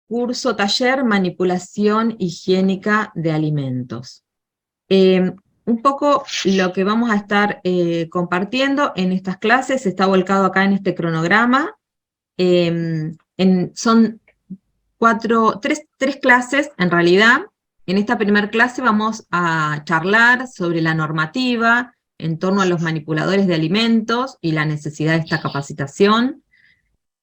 curso taller Manipulación Higiénica de Alimentos. Un poco lo que vamos a estar compartiendo en estas clases está volcado acá en este cronograma. Son tres clases en realidad. En esta primera clase vamos a charlar sobre la normativa en torno a los manipuladores de alimentos y la necesidad de esta capacitación.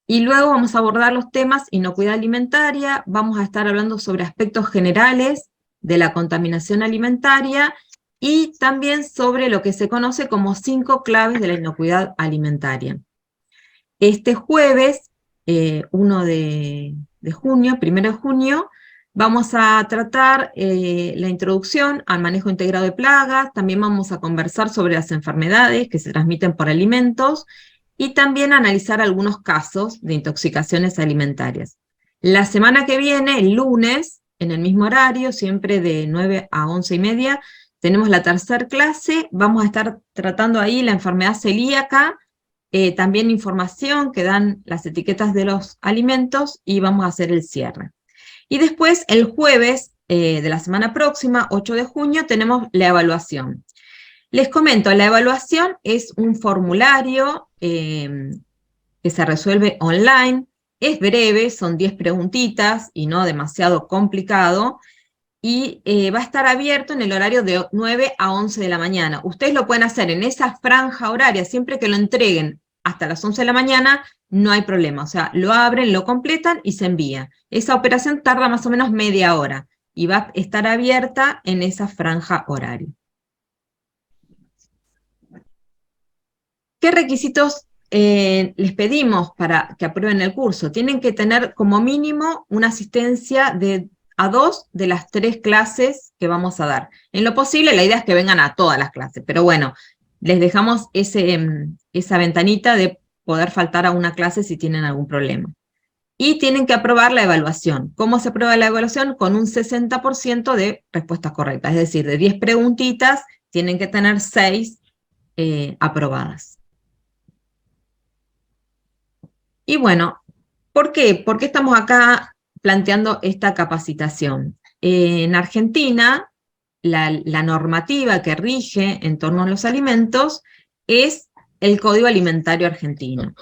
Y luego vamos a abordar los temas inocuidad alimentaria, vamos a estar hablando sobre aspectos generales de la contaminación alimentaria y también sobre lo que se conoce como 5 claves de la inocuidad alimentaria. Este jueves, 1 de junio, 1 de junio, vamos a tratar la introducción al manejo integrado de plagas, también vamos a conversar sobre las enfermedades que se transmiten por alimentos, y también analizar algunos casos de intoxicaciones alimentarias. La semana que viene, el lunes, en el mismo horario, siempre de 9 a 11:30, tenemos la tercera clase, vamos a estar tratando ahí la enfermedad celíaca, también información que dan las etiquetas de los alimentos, y vamos a hacer el cierre. Y después, el jueves de la semana próxima, 8 de junio, tenemos la evaluación. Les comento, la evaluación es un formulario que se resuelve online, es breve, son 10 preguntitas y no demasiado complicado, y va a estar abierto en el horario de 9 a 11 de la mañana. Ustedes lo pueden hacer en esa franja horaria, siempre que lo entreguen hasta las 11 de la mañana, no hay problema, o sea, lo abren, lo completan y se envía. Esa operación tarda más o menos media hora, y va a estar abierta en esa franja horaria. ¿Qué requisitos les pedimos para que aprueben el curso? Tienen que tener como mínimo una asistencia a 2 de las 3 clases que vamos a dar. En lo posible, la idea es que vengan a todas las clases, pero bueno, les dejamos esa ventanita de poder faltar a una clase si tienen algún problema. Y tienen que aprobar la evaluación. ¿Cómo se aprueba la evaluación? Con un 60% de respuestas correctas, es decir, de 10 preguntitas, tienen que tener 6 aprobadas. Y bueno, ¿por qué? ¿Por qué estamos acá planteando esta capacitación? En Argentina, la normativa que rige en torno a los alimentos es el Código Alimentario Argentino.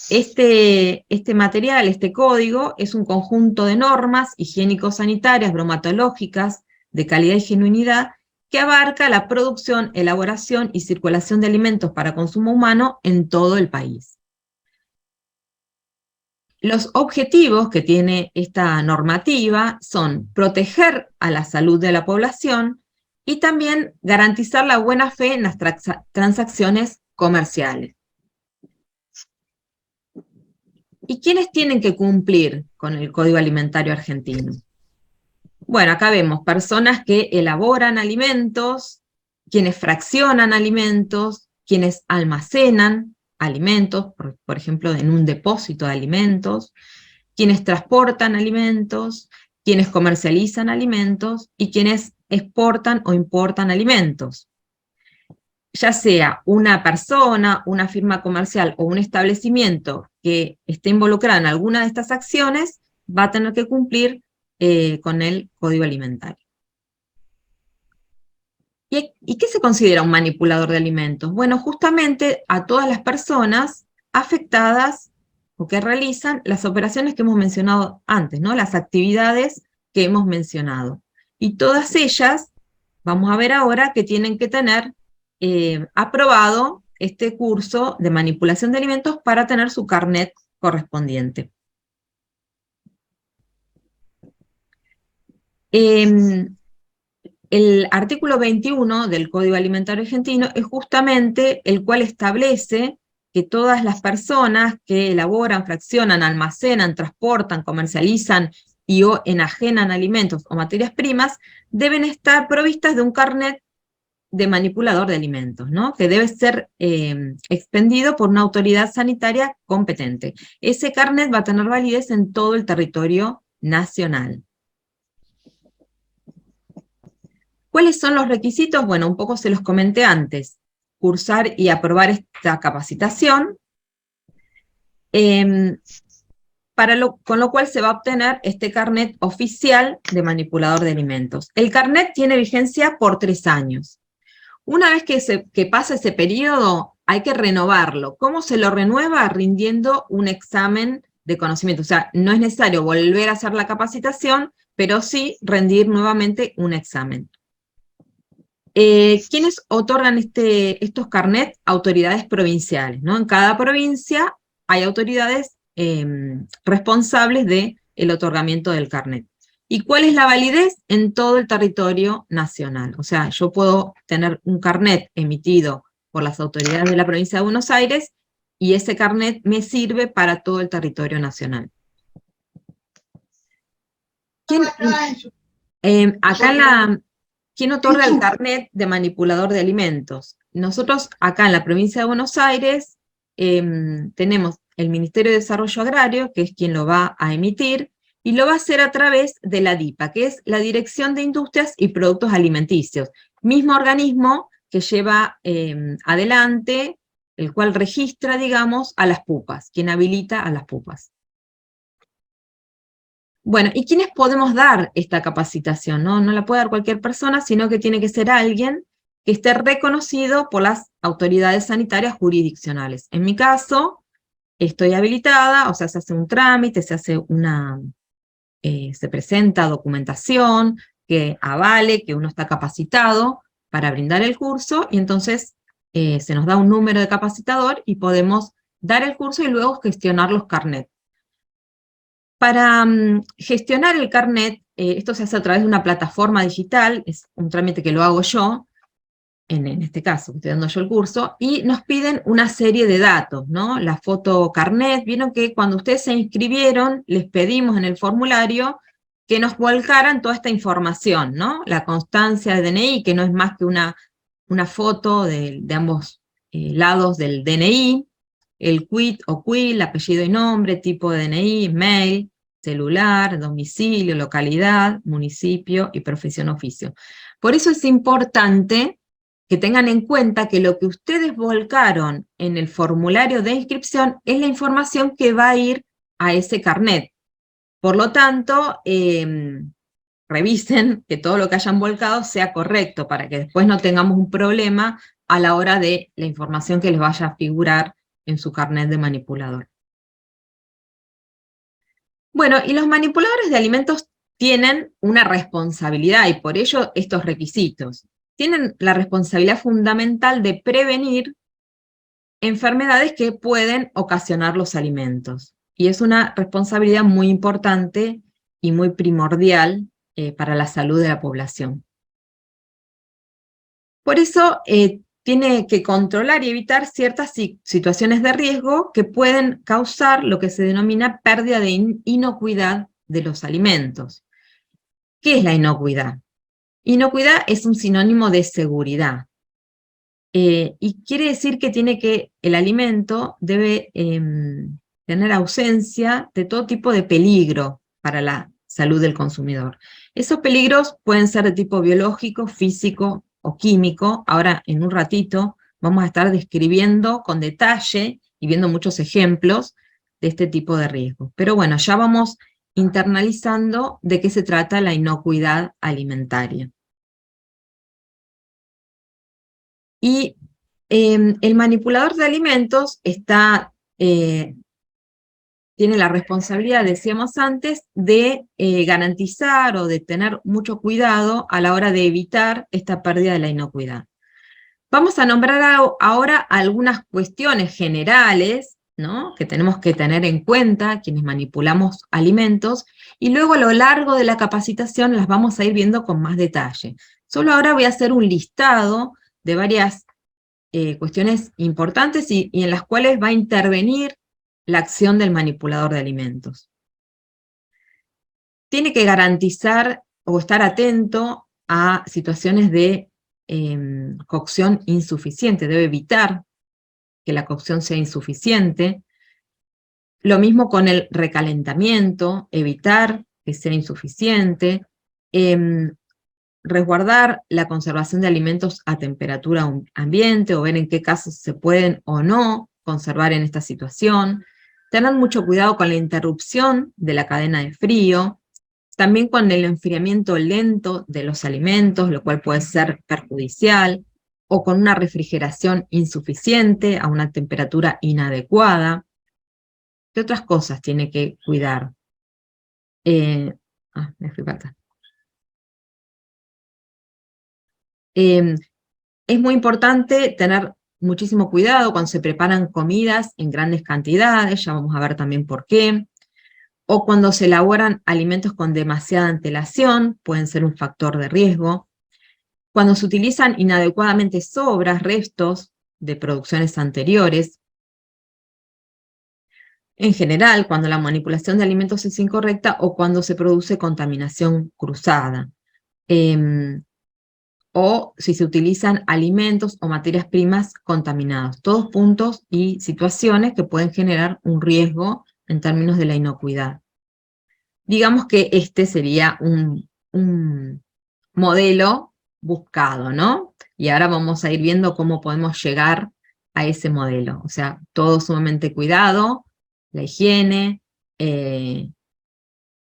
Este material, este código, es un conjunto de normas higiénico-sanitarias, bromatológicas, de calidad y genuinidad, que abarca la producción, elaboración y circulación de alimentos para consumo humano en todo el país. Los objetivos que tiene esta normativa son proteger a la salud de la población y también garantizar la buena fe en las transacciones comerciales. ¿Y quiénes tienen que cumplir con el Código Alimentario Argentino? Bueno, acá vemos personas que elaboran alimentos, quienes fraccionan alimentos, quienes almacenan alimentos, por ejemplo, en un depósito de alimentos, quienes transportan alimentos, quienes comercializan alimentos y quienes exportan o importan alimentos. Ya sea una persona, una firma comercial o un establecimiento que esté involucrado en alguna de estas acciones, va a tener que cumplir con el Código Alimentario. ¿Y qué se considera un manipulador de alimentos? Bueno, justamente a todas las personas afectadas o que realizan las operaciones que hemos mencionado antes, ¿no? Las actividades que hemos mencionado. Y todas ellas, vamos a ver ahora, que tienen que tener aprobado este curso de manipulación de alimentos para tener su carnet correspondiente. El artículo 21 del Código Alimentario Argentino es justamente el cual establece que todas las personas que elaboran, fraccionan, almacenan, transportan, comercializan y o enajenan alimentos o materias primas deben estar provistas de un carnet de manipulador de alimentos, ¿no? Que debe ser expendido por una autoridad sanitaria competente. Ese carnet va a tener validez en todo el territorio nacional. ¿Cuáles son los requisitos? Bueno, un poco se los comenté antes. Cursar y aprobar esta capacitación. con lo cual se va a obtener este carnet oficial de manipulador de alimentos. El carnet tiene vigencia por 3 años. Una vez que pasa ese periodo, hay que renovarlo. ¿Cómo se lo renueva? Rindiendo un examen de conocimiento. O sea, no es necesario volver a hacer la capacitación, pero sí rendir nuevamente un examen. ¿Quiénes otorgan estos carnets? Autoridades provinciales, ¿no? En cada provincia hay autoridades responsables del otorgamiento del carnet. ¿Y cuál es la validez? En todo el territorio nacional. O sea, yo puedo tener un carnet emitido por las autoridades de la provincia de Buenos Aires y ese carnet me sirve para todo el territorio nacional. ¿Quién otorga el carnet de manipulador de alimentos? Nosotros acá en la provincia de Buenos Aires tenemos el Ministerio de Desarrollo Agrario, que es quien lo va a emitir, y lo va a hacer a través de la DIPA, que es la Dirección de Industrias y Productos Alimenticios, mismo organismo que lleva adelante, el cual registra, digamos, a las pupas, quien habilita a las pupas. Bueno, ¿y quiénes podemos dar esta capacitación? No la puede dar cualquier persona, sino que tiene que ser alguien que esté reconocido por las autoridades sanitarias jurisdiccionales. En mi caso, estoy habilitada, o sea, se hace un trámite, se presenta documentación que avale que uno está capacitado para brindar el curso, y entonces se nos da un número de capacitador y podemos dar el curso y luego gestionar los carnets. Para gestionar el carnet, esto se hace a través de una plataforma digital, es un trámite que lo hago yo, en este caso, estoy dando yo el curso, y nos piden una serie de datos, ¿no? La foto carnet, vieron que cuando ustedes se inscribieron, les pedimos en el formulario que nos volcaran toda esta información, ¿no? La constancia de DNI, que no es más que una foto de ambos lados del DNI, el quit o quil, apellido y nombre, tipo de DNI, mail, celular, domicilio, localidad, municipio y profesión oficio. Por eso es importante que tengan en cuenta que lo que ustedes volcaron en el formulario de inscripción es la información que va a ir a ese carnet. Por lo tanto, revisen que todo lo que hayan volcado sea correcto para que después no tengamos un problema a la hora de la información que les vaya a figurar en su carnet de manipulador. Bueno, y los manipuladores de alimentos tienen una responsabilidad, y por ello estos requisitos. Tienen la responsabilidad fundamental de prevenir enfermedades que pueden ocasionar los alimentos. Y es una responsabilidad muy importante y muy primordial para la salud de la población. Por eso tiene que controlar y evitar ciertas situaciones de riesgo que pueden causar lo que se denomina pérdida de inocuidad de los alimentos. ¿Qué es la inocuidad? Inocuidad es un sinónimo de seguridad. Y quiere decir que el alimento debe tener ausencia de todo tipo de peligro para la salud del consumidor. Esos peligros pueden ser de tipo biológico, físico o químico. Ahora, en un ratito, vamos a estar describiendo con detalle y viendo muchos ejemplos de este tipo de riesgos. Pero bueno, ya vamos internalizando de qué se trata la inocuidad alimentaria. Y el manipulador de alimentos tiene la responsabilidad, decíamos antes, de garantizar o de tener mucho cuidado a la hora de evitar esta pérdida de la inocuidad. Vamos a nombrar ahora algunas cuestiones generales, ¿no?, que tenemos que tener en cuenta quienes manipulamos alimentos, y luego a lo largo de la capacitación las vamos a ir viendo con más detalle. Solo ahora voy a hacer un listado de varias cuestiones importantes y en las cuales va a intervenir la acción del manipulador de alimentos. Tiene que garantizar o estar atento a situaciones de cocción insuficiente, debe evitar que la cocción sea insuficiente. Lo mismo con el recalentamiento, evitar que sea insuficiente, resguardar la conservación de alimentos a temperatura ambiente, o ver en qué casos se pueden o no conservar en esta situación. Tener mucho cuidado con la interrupción de la cadena de frío, también con el enfriamiento lento de los alimentos, lo cual puede ser perjudicial, o con una refrigeración insuficiente a una temperatura inadecuada. ¿Qué otras cosas tiene que cuidar? Me fui para acá. Es muy importante tener muchísimo cuidado cuando se preparan comidas en grandes cantidades, ya vamos a ver también por qué, o cuando se elaboran alimentos con demasiada antelación, pueden ser un factor de riesgo, cuando se utilizan inadecuadamente sobras, restos de producciones anteriores, en general, cuando la manipulación de alimentos es incorrecta o cuando se produce contaminación cruzada. O si se utilizan alimentos o materias primas contaminados. Todos puntos y situaciones que pueden generar un riesgo en términos de la inocuidad. Digamos que este sería un modelo buscado, ¿no? Y ahora vamos a ir viendo cómo podemos llegar a ese modelo. O sea, todo sumamente cuidado, la higiene,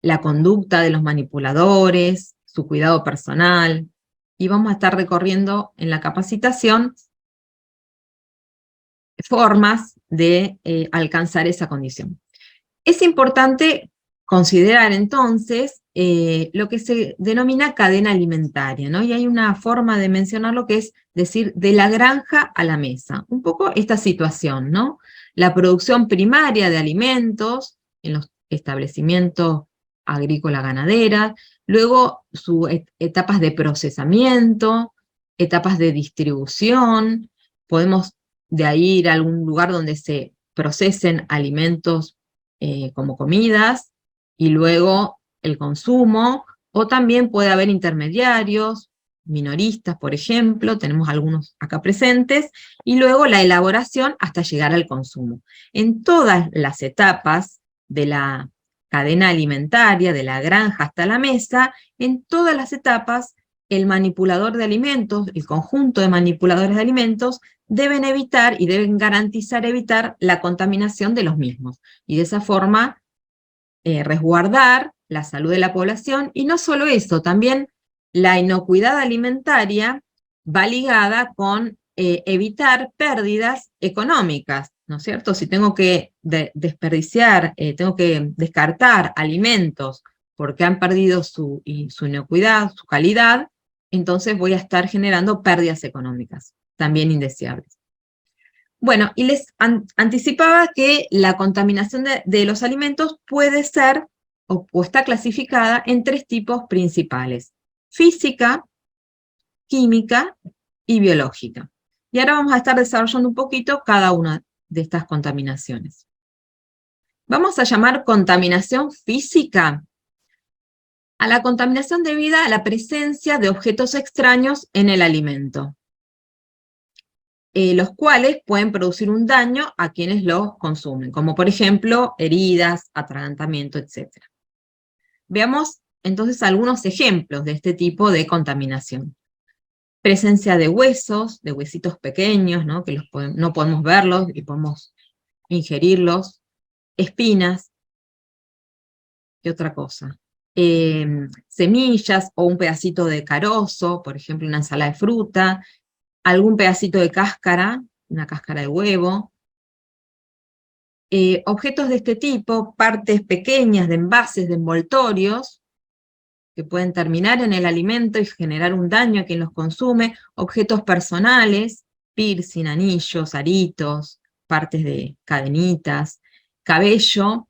la conducta de los manipuladores, su cuidado personal, y vamos a estar recorriendo en la capacitación formas de alcanzar esa condición. Es importante considerar entonces lo que se denomina cadena alimentaria, ¿no? Y hay una forma de mencionarlo que es decir, de la granja a la mesa. Un poco esta situación, ¿no? La producción primaria de alimentos en los establecimientos agrícola-ganaderas, luego sus etapas de procesamiento, etapas de distribución, podemos de ahí ir a algún lugar donde se procesen alimentos como comidas, y luego el consumo, o también puede haber intermediarios, minoristas, por ejemplo, tenemos algunos acá presentes, y luego la elaboración hasta llegar al consumo. En todas las etapas de la cadena alimentaria, de la granja hasta la mesa, en todas las etapas, el manipulador de alimentos, el conjunto de manipuladores de alimentos, deben evitar y deben garantizar evitar la contaminación de los mismos. Y de esa forma, resguardar la salud de la población, y no solo eso, también la inocuidad alimentaria va ligada con evitar pérdidas económicas, ¿no es cierto? Si tengo que desperdiciar, tengo que descartar alimentos porque han perdido su inocuidad, su calidad, entonces voy a estar generando pérdidas económicas, también indeseables. Bueno, y les anticipaba que la contaminación de los alimentos puede ser o está clasificada en 3 tipos principales: física, química y biológica. Y ahora vamos a estar desarrollando un poquito cada una de estas contaminaciones. Vamos a llamar contaminación física a la contaminación debida a la presencia de objetos extraños en el alimento, los cuales pueden producir un daño a quienes los consumen, como por ejemplo heridas, atragantamiento, etc. Veamos entonces algunos ejemplos de este tipo de contaminación. Presencia de huesos, de huesitos pequeños, ¿no? Que no podemos verlos y podemos ingerirlos. Espinas. ¿Qué otra cosa? Semillas o un pedacito de carozo, por ejemplo, una ensalada de fruta, algún pedacito de cáscara, una cáscara de huevo. Objetos de este tipo, partes pequeñas de envases, de envoltorios, que pueden terminar en el alimento y generar un daño a quien los consume, objetos personales, piercing, anillos, aritos, partes de cadenitas, cabello,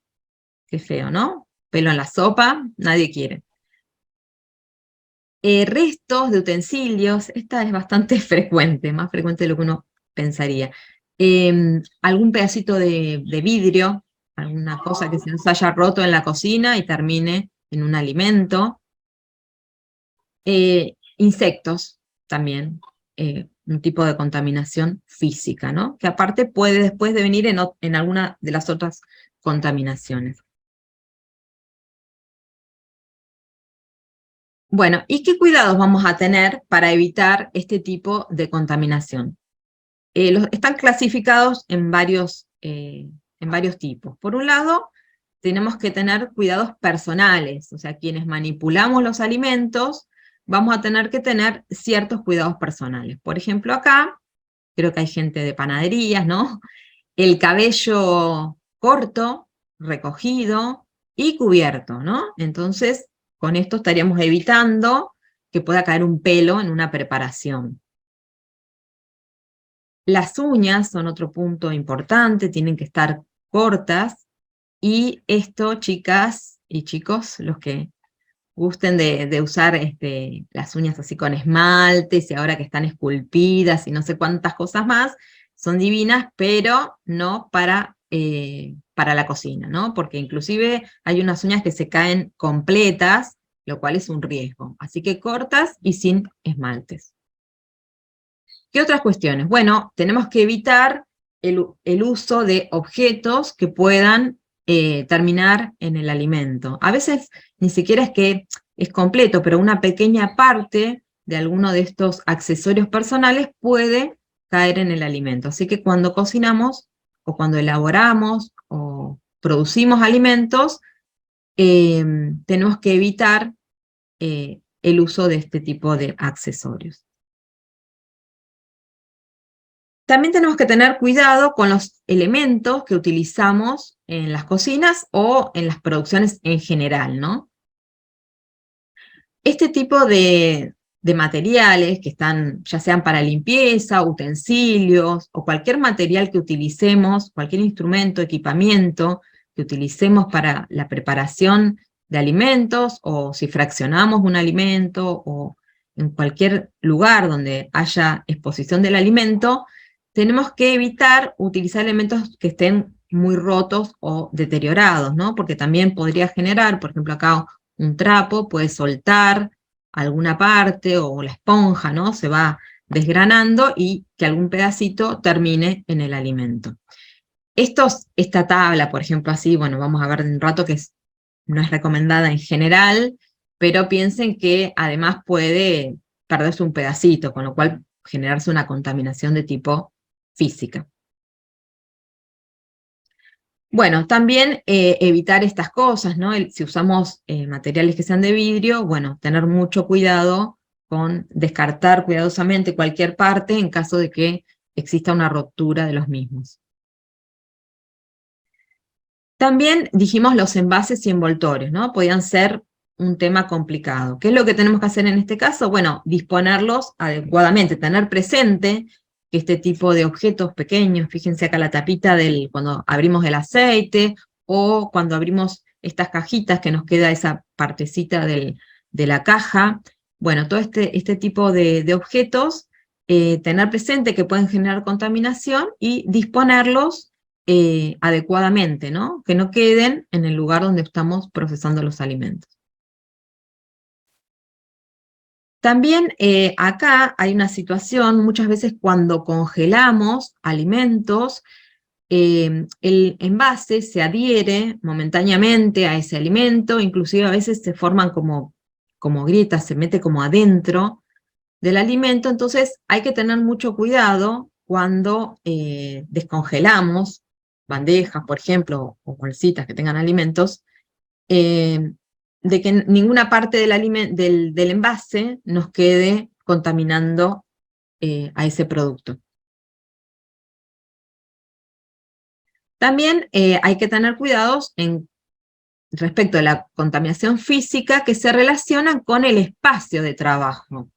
qué feo, ¿no? Pelo en la sopa, nadie quiere. Restos de utensilios, esta es bastante frecuente, más frecuente de lo que uno pensaría. Algún pedacito de vidrio, alguna cosa que se nos haya roto en la cocina y termine en un alimento. Insectos también, un tipo de contaminación física, ¿no? Que aparte puede después devenir en alguna de las otras contaminaciones. Bueno, ¿y qué cuidados vamos a tener para evitar este tipo de contaminación? Están clasificados en varios en varios tipos. Por un lado, tenemos que tener cuidados personales, o sea, quienes manipulamos los alimentos, vamos a tener que tener ciertos cuidados personales. Por ejemplo, acá, creo que hay gente de panaderías, ¿no? El cabello corto, recogido y cubierto, ¿no? Entonces, con esto estaríamos evitando que pueda caer un pelo en una preparación. Las uñas son otro punto importante, tienen que estar cortas, y esto, chicas y chicos, los que gusten de usar las uñas así con esmaltes, y ahora que están esculpidas y no sé cuántas cosas más, son divinas, pero no para la cocina, ¿no? Porque inclusive hay unas uñas que se caen completas, lo cual es un riesgo. Así que cortas y sin esmaltes. ¿Qué otras cuestiones? Bueno, tenemos que evitar el uso de objetos que puedan terminar en el alimento. A veces ni siquiera es que es completo, pero una pequeña parte de alguno de estos accesorios personales puede caer en el alimento. Así que cuando cocinamos, o cuando elaboramos, o producimos alimentos, tenemos que evitar el uso de este tipo de accesorios. También tenemos que tener cuidado con los elementos que utilizamos en las cocinas o en las producciones en general, ¿no? Este tipo de materiales que están, ya sean para limpieza, utensilios, o cualquier material que utilicemos, cualquier instrumento, equipamiento que utilicemos para la preparación de alimentos, o si fraccionamos un alimento, o en cualquier lugar donde haya exposición del alimento, tenemos que evitar utilizar elementos que estén muy rotos o deteriorados, ¿no? Porque también podría generar, por ejemplo, acá un trapo puede soltar alguna parte, o la esponja, ¿no? Se va desgranando y que algún pedacito termine en el alimento. Esta tabla, por ejemplo, así, bueno, vamos a ver en un rato que no es recomendada en general, pero piensen que además puede perderse un pedacito, con lo cual generarse una contaminación de tipo física. Bueno, también evitar estas cosas, ¿no? Si usamos materiales que sean de vidrio, bueno, tener mucho cuidado con descartar cuidadosamente cualquier parte en caso de que exista una rotura de los mismos. También dijimos los envases y envoltorios, ¿no? Podían ser un tema complicado. ¿Qué es lo que tenemos que hacer en este caso? Bueno, disponerlos adecuadamente, tener presente que este tipo de objetos pequeños, fíjense acá la tapita cuando abrimos el aceite, o cuando abrimos estas cajitas que nos queda esa partecita de la caja. Bueno, todo este tipo de objetos, tener presente que pueden generar contaminación y disponerlos adecuadamente, ¿no? Que no queden en el lugar donde estamos procesando los alimentos. También acá hay una situación, muchas veces cuando congelamos alimentos, el envase se adhiere momentáneamente a ese alimento, inclusive a veces se forman como grietas, se mete como adentro del alimento, entonces hay que tener mucho cuidado cuando descongelamos bandejas, por ejemplo, o bolsitas que tengan alimentos, de que ninguna parte del envase nos quede contaminando a ese producto. También hay que tener cuidados respecto a la contaminación física que se relacionan con el espacio de trabajo,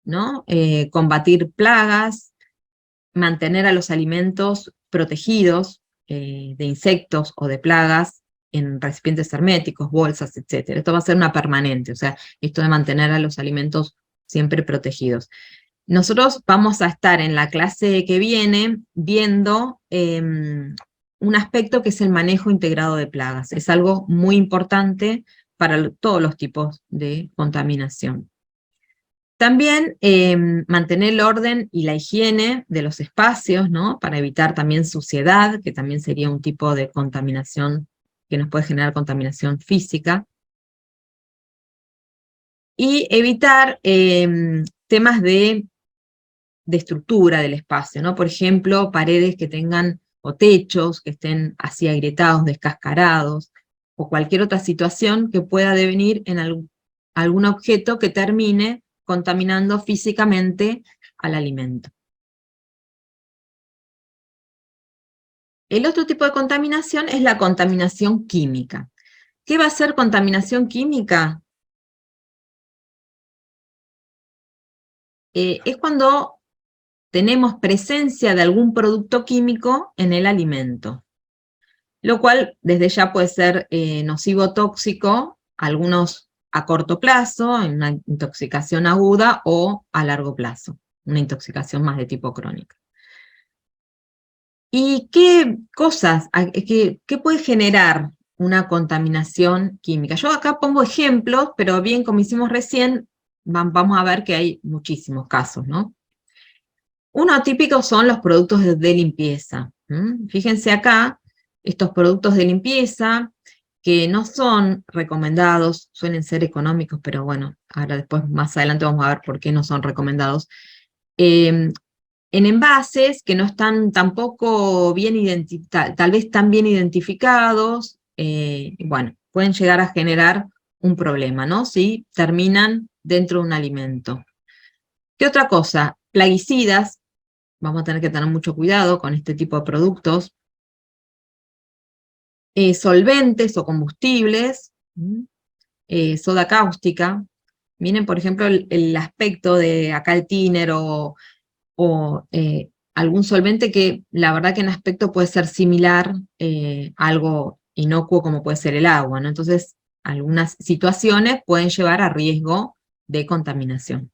¿no? Combatir plagas, mantener a los alimentos protegidos de insectos o de plagas en recipientes herméticos, bolsas, etc. Esto va a ser una permanente, o sea, esto de mantener a los alimentos siempre protegidos. Nosotros vamos a estar en la clase que viene viendo un aspecto que es el manejo integrado de plagas. Es algo muy importante para todos los tipos de contaminación. También mantener el orden y la higiene de los espacios, ¿no? Para evitar también suciedad, que también sería un tipo de contaminación que nos puede generar contaminación física. Y evitar temas de estructura del espacio, ¿no? Por ejemplo, paredes que tengan o techos que estén así agrietados, descascarados, o cualquier otra situación que pueda devenir en algún objeto que termine contaminando físicamente al alimento. El otro tipo de contaminación es la contaminación química. ¿Qué va a ser contaminación química? Es cuando tenemos presencia de algún producto químico en el alimento, lo cual desde ya puede ser nocivo, tóxico, algunos a corto plazo, en una intoxicación aguda, o a largo plazo, una intoxicación más de tipo crónica. ¿Y qué cosas, qué puede generar una contaminación química? Yo acá pongo ejemplos, pero bien como hicimos recién, vamos a ver que hay muchísimos casos, ¿no? Uno típico son los productos de limpieza. Fíjense acá, estos productos de limpieza que no son recomendados, suelen ser económicos, pero bueno, ahora después más adelante vamos a ver por qué no son recomendados. En envases que no están tampoco bien identificados, tal vez tan bien identificados, bueno, pueden llegar a generar un problema, ¿no? Si terminan dentro de un alimento. ¿Qué otra cosa? Plaguicidas, vamos a tener que tener mucho cuidado con este tipo de productos. Solventes o combustibles, soda cáustica. Miren, por ejemplo, el aspecto de acá el thinner o algún solvente que la verdad que en aspecto puede ser similar a algo inocuo como puede ser el agua, ¿no? Entonces, algunas situaciones pueden llevar a riesgo de contaminación.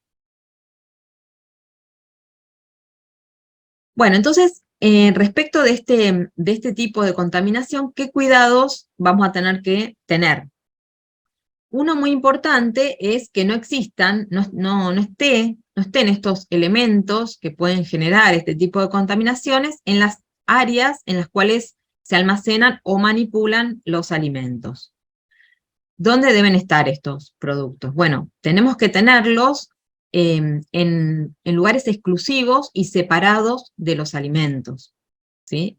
Bueno, entonces, respecto de este tipo de contaminación, ¿qué cuidados vamos a tener que tener? Uno muy importante es que no existan, no estén estos elementos que pueden generar este tipo de contaminaciones en las áreas en las cuales se almacenan o manipulan los alimentos. ¿Dónde deben estar estos productos? Bueno, tenemos que tenerlos en lugares exclusivos y separados de los alimentos, ¿sí?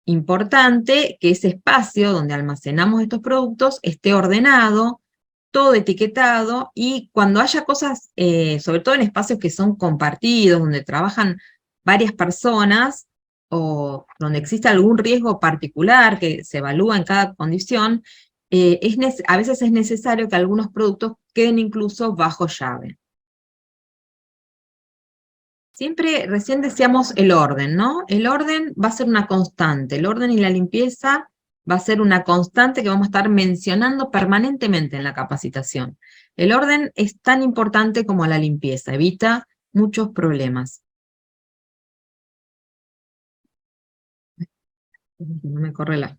Importante que ese espacio donde almacenamos estos productos esté ordenado, todo etiquetado, y cuando haya cosas, sobre todo en espacios que son compartidos, donde trabajan varias personas, o donde existe algún riesgo particular que se evalúa en cada condición, a veces es necesario que algunos productos queden incluso bajo llave. Siempre, recién decíamos el orden, ¿no? El orden va a ser una constante, el orden y la limpieza va a ser una constante que vamos a estar mencionando permanentemente en la capacitación. El orden es tan importante como la limpieza, evita muchos problemas. No me corre la...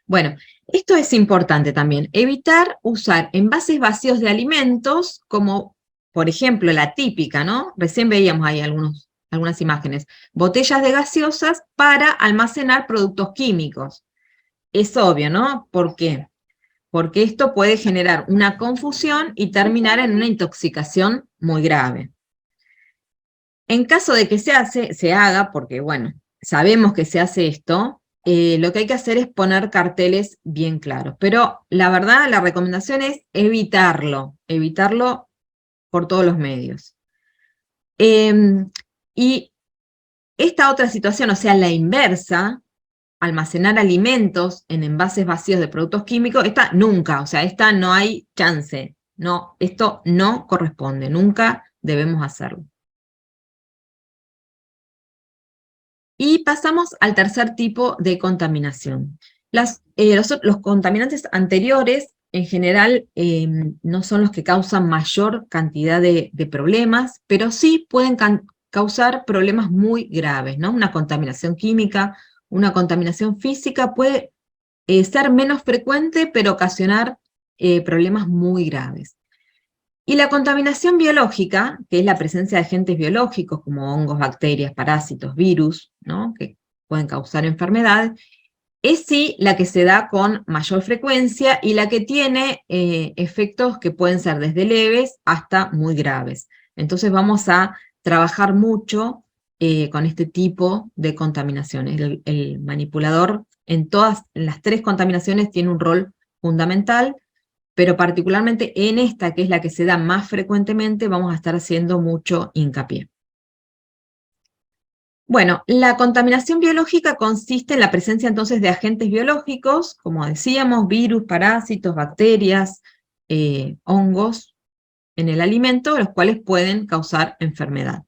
Bueno, esto es importante también, evitar usar envases vacíos de alimentos como, por ejemplo, la típica, ¿no? Recién veíamos ahí algunas imágenes, botellas de gaseosas para almacenar productos químicos. Es obvio, ¿no? ¿Por qué? Porque esto puede generar una confusión y terminar en una intoxicación muy grave. En caso de que se haga, porque bueno, sabemos que se hace esto, lo que hay que hacer es poner carteles bien claros. Pero la verdad, la recomendación es evitarlo por todos los medios. Y esta otra situación, o sea, la inversa, almacenar alimentos en envases vacíos de productos químicos, esta nunca, o sea, esta no hay chance. No, esto no corresponde, nunca debemos hacerlo. Y pasamos al tercer tipo de contaminación. Los contaminantes anteriores, en general, no son los que causan mayor cantidad de problemas, pero sí pueden causar problemas muy graves, ¿no? Una contaminación química, una contaminación física puede ser menos frecuente, pero ocasionar problemas muy graves. Y la contaminación biológica, que es la presencia de agentes biológicos como hongos, bacterias, parásitos, virus, ¿no? Que pueden causar enfermedades, es sí la que se da con mayor frecuencia y la que tiene efectos que pueden ser desde leves hasta muy graves. Entonces vamos a trabajar mucho con este tipo de contaminaciones. El manipulador en todas las tres contaminaciones tiene un rol fundamental, pero particularmente en esta, que es la que se da más frecuentemente, vamos a estar haciendo mucho hincapié. Bueno, la contaminación biológica consiste en la presencia entonces de agentes biológicos, como decíamos, virus, parásitos, bacterias, hongos en el alimento, los cuales pueden causar enfermedad.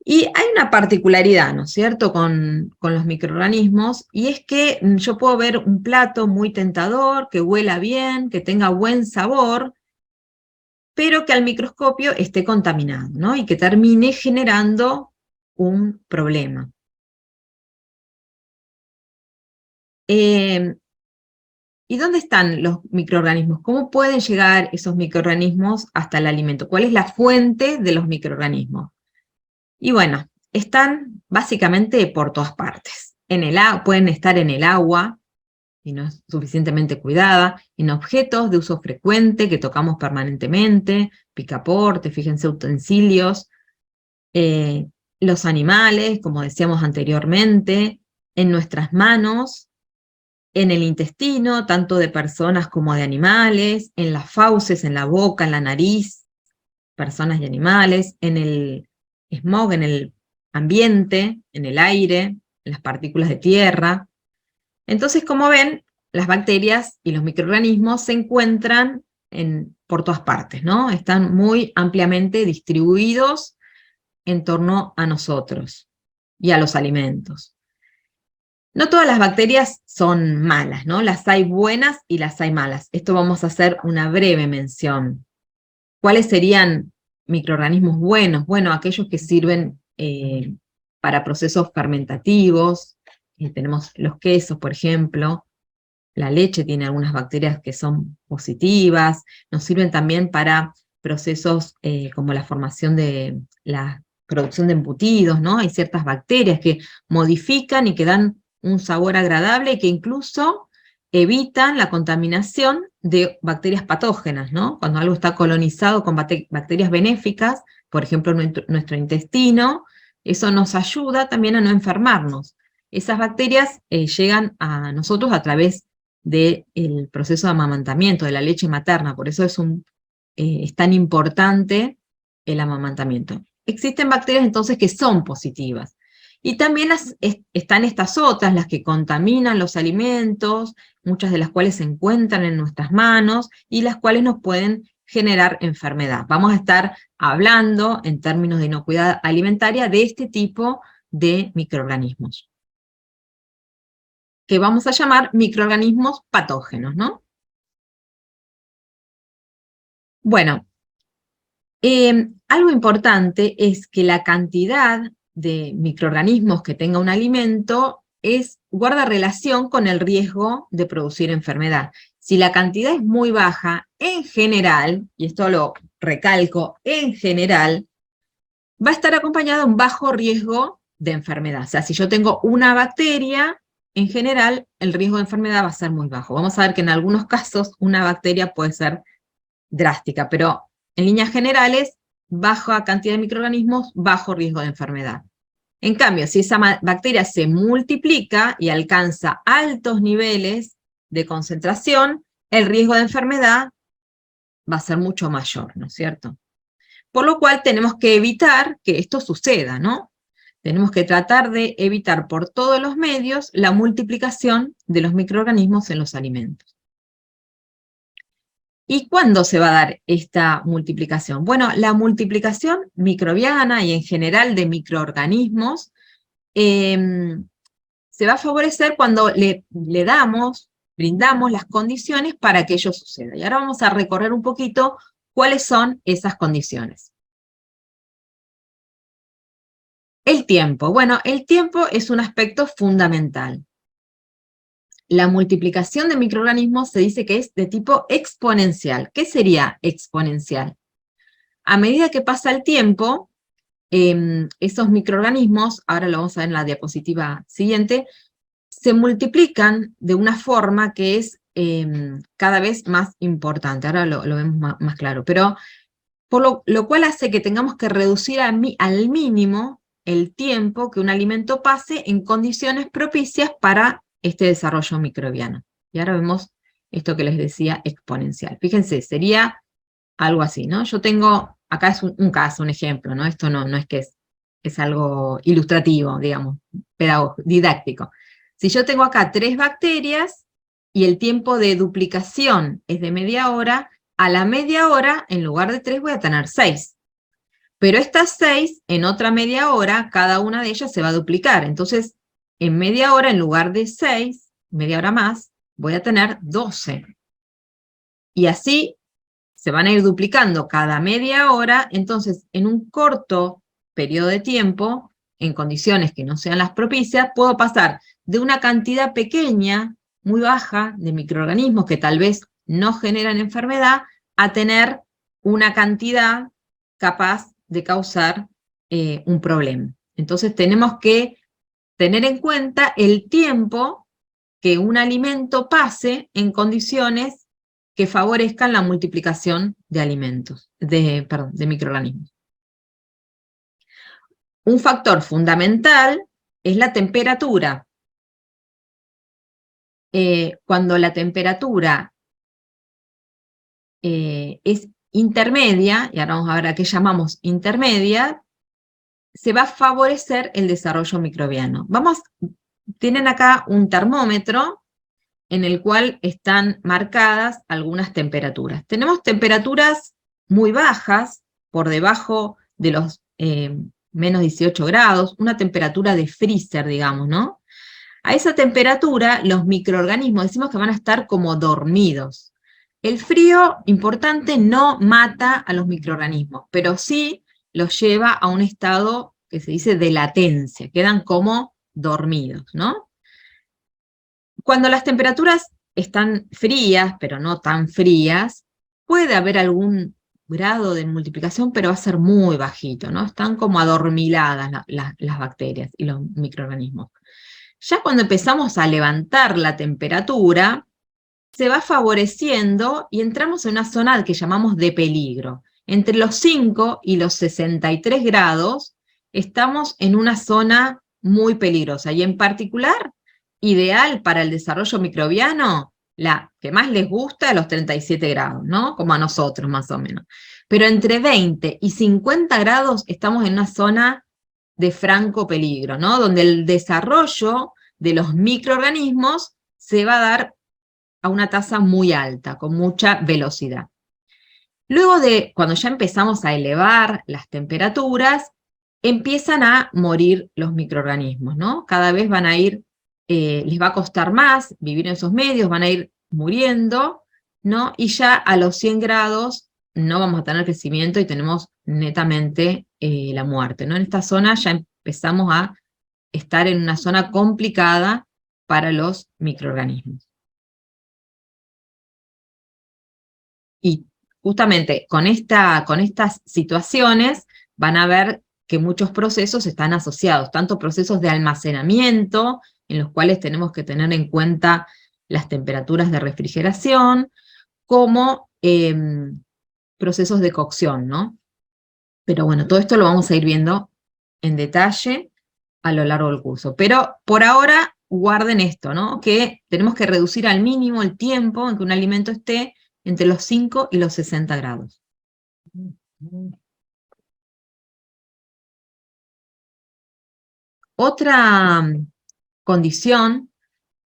Y hay una particularidad, ¿no es cierto?, con los microorganismos, y es que yo puedo ver un plato muy tentador, que huela bien, que tenga buen sabor, pero que al microscopio esté contaminado, ¿no?, y que termine generando un problema. ¿Y dónde están los microorganismos? ¿Cómo pueden llegar esos microorganismos hasta el alimento? ¿Cuál es la fuente de los microorganismos? Y bueno, están básicamente por todas partes. Pueden estar en el agua, si no es suficientemente cuidada, en objetos de uso frecuente que tocamos permanentemente, picaporte, fíjense, utensilios, los animales, como decíamos anteriormente, en nuestras manos, en el intestino, tanto de personas como de animales, en las fauces, en la boca, en la nariz, personas y animales, en el smog, en el ambiente, en el aire, en las partículas de tierra. Entonces, como ven, las bacterias y los microorganismos se encuentran por todas partes, ¿no? Están muy ampliamente distribuidos en torno a nosotros y a los alimentos. No todas las bacterias son malas, ¿no? Las hay buenas y las hay malas. Esto vamos a hacer una breve mención. ¿Cuáles serían microorganismos buenos? Bueno, aquellos que sirven para procesos fermentativos. Tenemos los quesos, por ejemplo. La leche tiene algunas bacterias que son positivas. Nos sirven también para procesos como la formación de la producción de embutidos, ¿no? Hay ciertas bacterias que modifican y que dan un sabor agradable y que incluso evitan la contaminación de bacterias patógenas, ¿no? Cuando algo está colonizado con bacterias benéficas, por ejemplo, nuestro intestino, eso nos ayuda también a no enfermarnos. Esas bacterias llegan a nosotros a través del proceso de amamantamiento, de la leche materna, por eso es tan importante el amamantamiento. Existen bacterias entonces que son positivas. Y también están estas otras, las que contaminan los alimentos, muchas de las cuales se encuentran en nuestras manos y las cuales nos pueden generar enfermedad. Vamos a estar hablando en términos de inocuidad alimentaria de este tipo de microorganismos, que vamos a llamar microorganismos patógenos, ¿no? Bueno, algo importante es que la cantidad de microorganismos que tenga un alimento guarda relación con el riesgo de producir enfermedad. Si la cantidad es muy baja, en general, y esto lo recalco, en general, va a estar acompañado de un bajo riesgo de enfermedad. O sea, si yo tengo una bacteria, en general, el riesgo de enfermedad va a ser muy bajo. Vamos a ver que en algunos casos una bacteria puede ser drástica, pero en líneas generales, baja cantidad de microorganismos, bajo riesgo de enfermedad. En cambio, si esa bacteria se multiplica y alcanza altos niveles de concentración, el riesgo de enfermedad va a ser mucho mayor, ¿no es cierto? Por lo cual tenemos que evitar que esto suceda, ¿no? Tenemos que tratar de evitar por todos los medios la multiplicación de los microorganismos en los alimentos. ¿Y cuándo se va a dar esta multiplicación? Bueno, la multiplicación microbiana y en general de microorganismos se va a favorecer cuando le brindamos las condiciones para que ello suceda. Y ahora vamos a recorrer un poquito cuáles son esas condiciones. El tiempo. Bueno, el tiempo es un aspecto fundamental. La multiplicación de microorganismos se dice que es de tipo exponencial. ¿Qué sería exponencial? A medida que pasa el tiempo, esos microorganismos, ahora lo vamos a ver en la diapositiva siguiente, se multiplican de una forma que es cada vez más importante. Ahora lo vemos más claro. Pero por lo cual hace que tengamos que reducir al mínimo el tiempo que un alimento pase en condiciones propicias para este desarrollo microbiano. Y ahora vemos esto que les decía exponencial. Fíjense, sería algo así, ¿no? Yo tengo, acá es un caso, un ejemplo, ¿no? Esto no es que es algo ilustrativo, digamos, didáctico. Si yo tengo acá 3 bacterias y el tiempo de duplicación es de media hora, a la media hora, en lugar de 3, voy a tener 6. Pero estas 6, en otra media hora, cada una de ellas se va a duplicar. Entonces, en media hora, en lugar de 6, media hora más, voy a tener 12. Y así se van a ir duplicando cada media hora. Entonces, en un corto periodo de tiempo, en condiciones que no sean las propicias, puedo pasar de una cantidad pequeña, muy baja, de microorganismos que tal vez no generan enfermedad, a tener una cantidad capaz de causar un problema. Entonces tenemos que tener en cuenta el tiempo que un alimento pase en condiciones que favorezcan la multiplicación de alimentos, de microorganismos. Un factor fundamental es la temperatura. Cuando la temperatura es intermedia, y ahora vamos a ver a qué llamamos intermedia, se va a favorecer el desarrollo microbiano. Tienen acá un termómetro en el cual están marcadas algunas temperaturas. Tenemos temperaturas muy bajas, por debajo de los menos 18 grados, una temperatura de freezer, digamos, ¿no? A esa temperatura, los microorganismos decimos que van a estar como dormidos. El frío, importante, no mata a los microorganismos, pero sí los lleva a un estado que se dice de latencia, quedan como dormidos, ¿no? Cuando las temperaturas están frías, pero no tan frías, puede haber algún grado de multiplicación, pero va a ser muy bajito, ¿no? Están como adormiladas las bacterias y los microorganismos. Ya cuando empezamos a levantar la temperatura, se va favoreciendo y entramos en una zona que llamamos de peligro. Entre los 5 y los 63 grados estamos en una zona muy peligrosa y en particular ideal para el desarrollo microbiano, la que más les gusta, los 37 grados, ¿no? Como a nosotros más o menos. Pero entre 20 y 50 grados estamos en una zona de franco peligro, ¿no? Donde el desarrollo de los microorganismos se va a dar a una tasa muy alta, con mucha velocidad. Luego de, cuando ya empezamos a elevar las temperaturas, empiezan a morir los microorganismos, ¿no? Cada vez van a ir, les va a costar más vivir en esos medios, van a ir muriendo, ¿no? Y ya a los 100 grados no vamos a tener crecimiento y tenemos netamente la muerte, ¿no? En esta zona ya empezamos a estar en una zona complicada para los microorganismos. Y justamente con estas situaciones van a ver que muchos procesos están asociados, tanto procesos de almacenamiento, en los cuales tenemos que tener en cuenta las temperaturas de refrigeración, como procesos de cocción, ¿no? Pero bueno, todo esto lo vamos a ir viendo en detalle a lo largo del curso. Pero por ahora, guarden esto, ¿no? Que tenemos que reducir al mínimo el tiempo en que un alimento esté entre los 5 y los 60 grados. Otra condición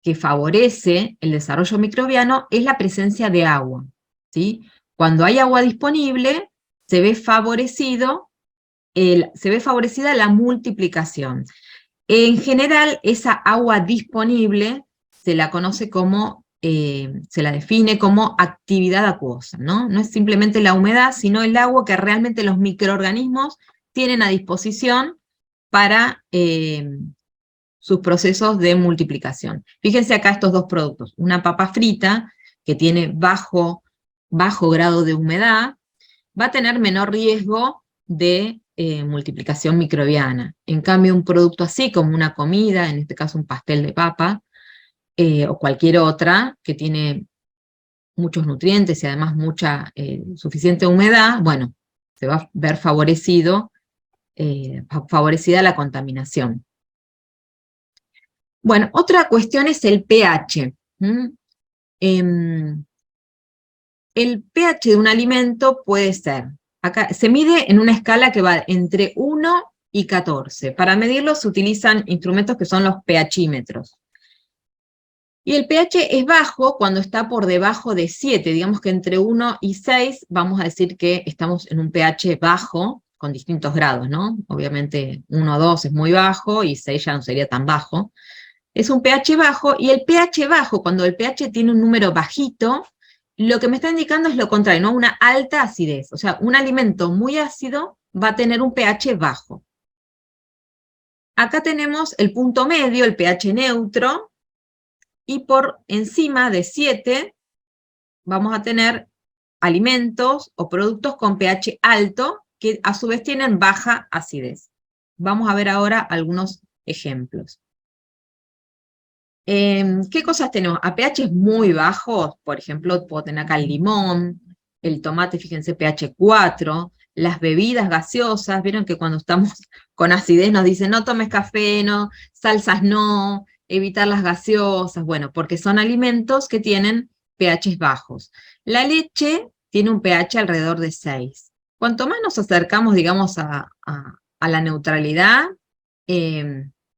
que favorece el desarrollo microbiano es la presencia de agua, ¿sí? Cuando hay agua disponible, se ve favorecida la multiplicación. En general, esa agua disponible se la conoce como, se la define como actividad acuosa, ¿no? No es simplemente la humedad, sino el agua que realmente los microorganismos tienen a disposición para sus procesos de multiplicación. Fíjense acá estos dos productos, una papa frita que tiene bajo grado de humedad, va a tener menor riesgo de multiplicación microbiana. En cambio, un producto así como una comida, en este caso un pastel de papa, o cualquier otra que tiene muchos nutrientes y además mucha suficiente humedad, bueno, se va a ver favorecida la contaminación. Bueno, otra cuestión es el pH. El pH de un alimento puede ser, acá se mide en una escala que va entre 1 y 14. Para medirlo se utilizan instrumentos que son los pHímetros. Y el pH es bajo cuando está por debajo de 7, digamos que entre 1 y 6 vamos a decir que estamos en un pH bajo, con distintos grados, ¿no? Obviamente 1 o 2 es muy bajo y 6 ya no sería tan bajo. Es un pH bajo, y el pH bajo, cuando el pH tiene un número bajito, lo que me está indicando es lo contrario, ¿no? Una alta acidez. O sea, un alimento muy ácido va a tener un pH bajo. Acá tenemos el punto medio, el pH neutro, y por encima de 7 vamos a tener alimentos o productos con pH alto, que a su vez tienen baja acidez. Vamos a ver ahora algunos ejemplos. ¿Qué cosas tenemos? A pH muy bajos, por ejemplo, puedo tener acá el limón, el tomate, fíjense, pH 4, las bebidas gaseosas, vieron que cuando estamos con acidez nos dicen no tomes café, no, salsas no, evitar las gaseosas, bueno, porque son alimentos que tienen pHs bajos. La leche tiene un pH alrededor de 6. Cuanto más nos acercamos, digamos, a la neutralidad,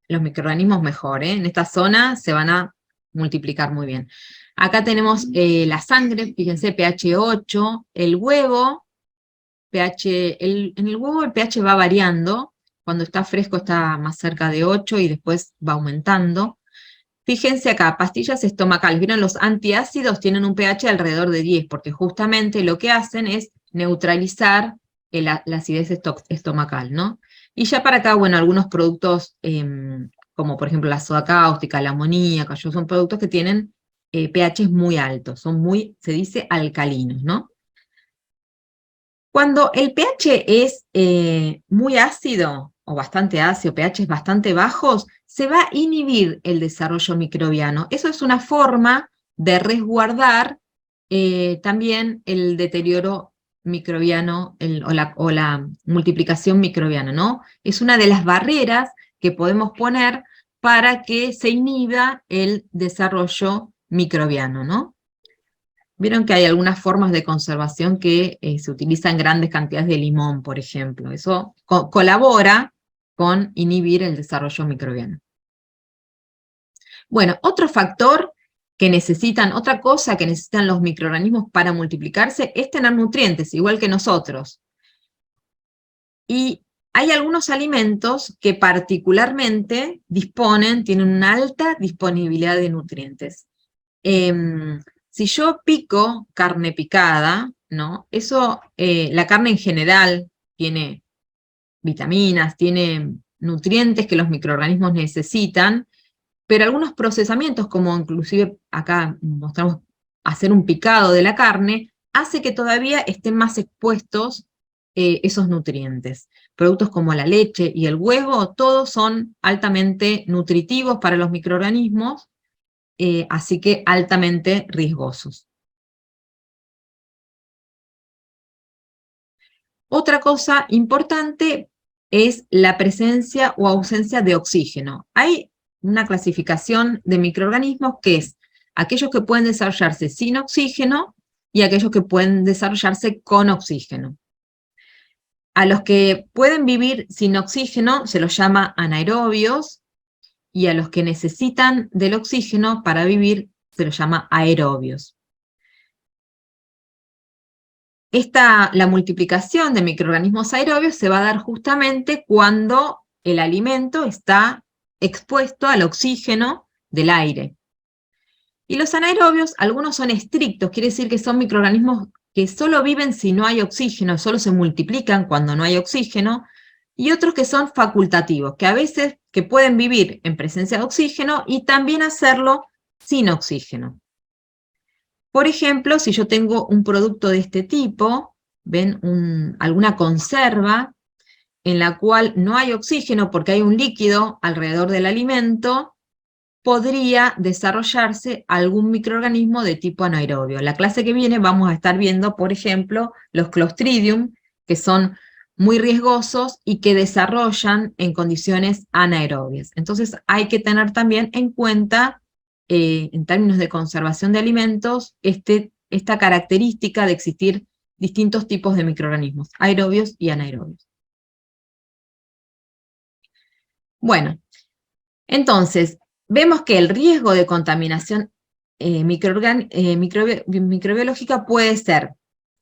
los microorganismos mejor, En esta zona se van a multiplicar muy bien. Acá tenemos la sangre, fíjense, pH 8, el huevo, en el huevo el pH va variando, cuando está fresco está más cerca de 8 y después va aumentando. Fíjense acá, pastillas estomacales, ¿vieron? Los antiácidos tienen un pH alrededor de 10, porque justamente lo que hacen es neutralizar la acidez estomacal, ¿no? Y ya para acá, bueno, algunos productos, como por ejemplo la soda cáustica, la amoníaca, son productos que tienen pHs muy altos, son muy, se dice, alcalinos, ¿no? Cuando el pH es muy ácido, o bastante ácido, pHs bastante bajos, se va a inhibir el desarrollo microbiano. Eso es una forma de resguardar también el deterioro microbiano o la multiplicación microbiana, ¿no? Es una de las barreras que podemos poner para que se inhiba el desarrollo microbiano, ¿no? Vieron que hay algunas formas de conservación que se utilizan grandes cantidades de limón, por ejemplo. Eso colabora con inhibir el desarrollo microbiano. Bueno, otro factor que necesitan, otra cosa que necesitan los microorganismos para multiplicarse es tener nutrientes, igual que nosotros. Y hay algunos alimentos que particularmente tienen una alta disponibilidad de nutrientes. Si yo pico carne picada, ¿no? Eso, la carne en general tiene vitaminas, tiene nutrientes que los microorganismos necesitan, pero algunos procesamientos, como inclusive acá mostramos hacer un picado de la carne, hace que todavía estén más expuestos esos nutrientes. Productos como la leche y el huevo, todos son altamente nutritivos para los microorganismos, así que altamente riesgosos. Otra cosa importante es la presencia o ausencia de oxígeno. Hay una clasificación de microorganismos que es aquellos que pueden desarrollarse sin oxígeno y aquellos que pueden desarrollarse con oxígeno. A los que pueden vivir sin oxígeno se los llama anaerobios, y a los que necesitan del oxígeno para vivir se los llama aerobios. La multiplicación de microorganismos aerobios se va a dar justamente cuando el alimento está expuesto al oxígeno del aire. Y los anaerobios, algunos son estrictos, quiere decir que son microorganismos que solo viven si no hay oxígeno, solo se multiplican cuando no hay oxígeno, y otros que son facultativos, que a veces que pueden vivir en presencia de oxígeno y también hacerlo sin oxígeno. Por ejemplo, si yo tengo un producto de este tipo, ven alguna conserva en la cual no hay oxígeno porque hay un líquido alrededor del alimento, podría desarrollarse algún microorganismo de tipo anaerobio. En la clase que viene vamos a estar viendo, por ejemplo, los Clostridium, que son muy riesgosos y que desarrollan en condiciones anaerobias. Entonces hay que tener también en cuenta, en términos de conservación de alimentos, esta característica de existir distintos tipos de microorganismos, aerobios y anaerobios. Bueno, entonces, vemos que el riesgo de contaminación microbiológica puede ser,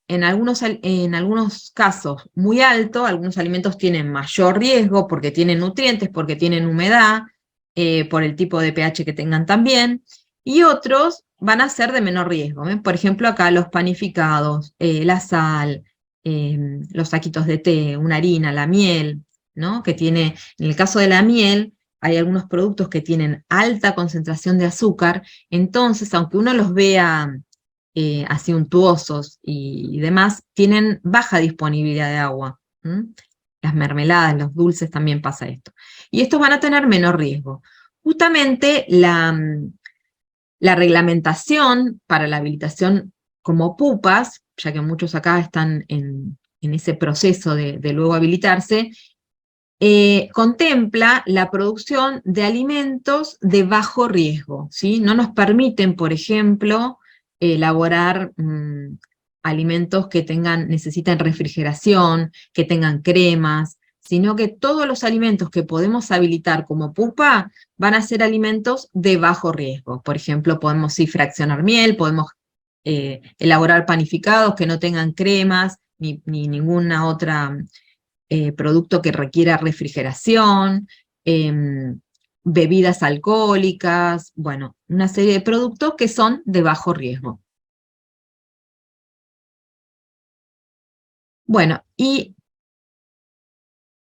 en algunos casos, muy alto. Algunos alimentos tienen mayor riesgo porque tienen nutrientes, porque tienen humedad, por el tipo de pH que tengan también, y otros van a ser de menor riesgo. Por ejemplo, acá los panificados, la sal, los saquitos de té, una harina, la miel, ¿no? Que tiene, en el caso de la miel, hay algunos productos que tienen alta concentración de azúcar. Entonces, aunque uno los vea así untuosos y demás, tienen baja disponibilidad de agua. Las mermeladas, los dulces también pasa esto. Y estos van a tener menor riesgo. Justamente la reglamentación para la habilitación como pupas, ya que muchos acá están en ese proceso de luego habilitarse, contempla la producción de alimentos de bajo riesgo, ¿sí? No nos permiten, por ejemplo, elaborar alimentos que necesitan refrigeración, que tengan cremas, sino que todos los alimentos que podemos habilitar como pupa van a ser alimentos de bajo riesgo. Por ejemplo, podemos fraccionar miel, podemos elaborar panificados que no tengan cremas, ni ninguna otra producto que requiera refrigeración, bebidas alcohólicas, bueno, una serie de productos que son de bajo riesgo. Bueno, y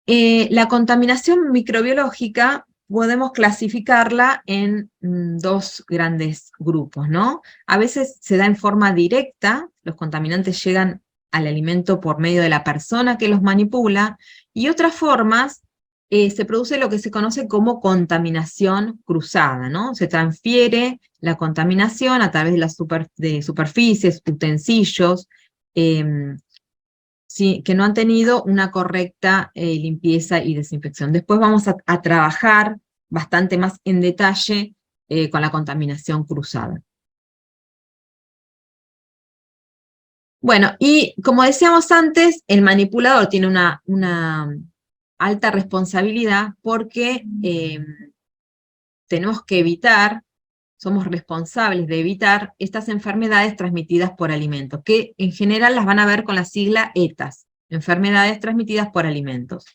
la contaminación microbiológica podemos clasificarla en dos grandes grupos, ¿no? A veces se da en forma directa, los contaminantes llegan al alimento por medio de la persona que los manipula, y otras formas se produce lo que se conoce como contaminación cruzada, ¿no? Se transfiere la contaminación a través de superficies, utensilios, sí, que no han tenido una correcta limpieza y desinfección. Después vamos a trabajar bastante más en detalle con la contaminación cruzada. Bueno, y como decíamos antes, el manipulador tiene una alta responsabilidad porque tenemos que evitar, somos responsables de evitar estas enfermedades transmitidas por alimentos, que en general las van a ver con la sigla ETAs, enfermedades transmitidas por alimentos,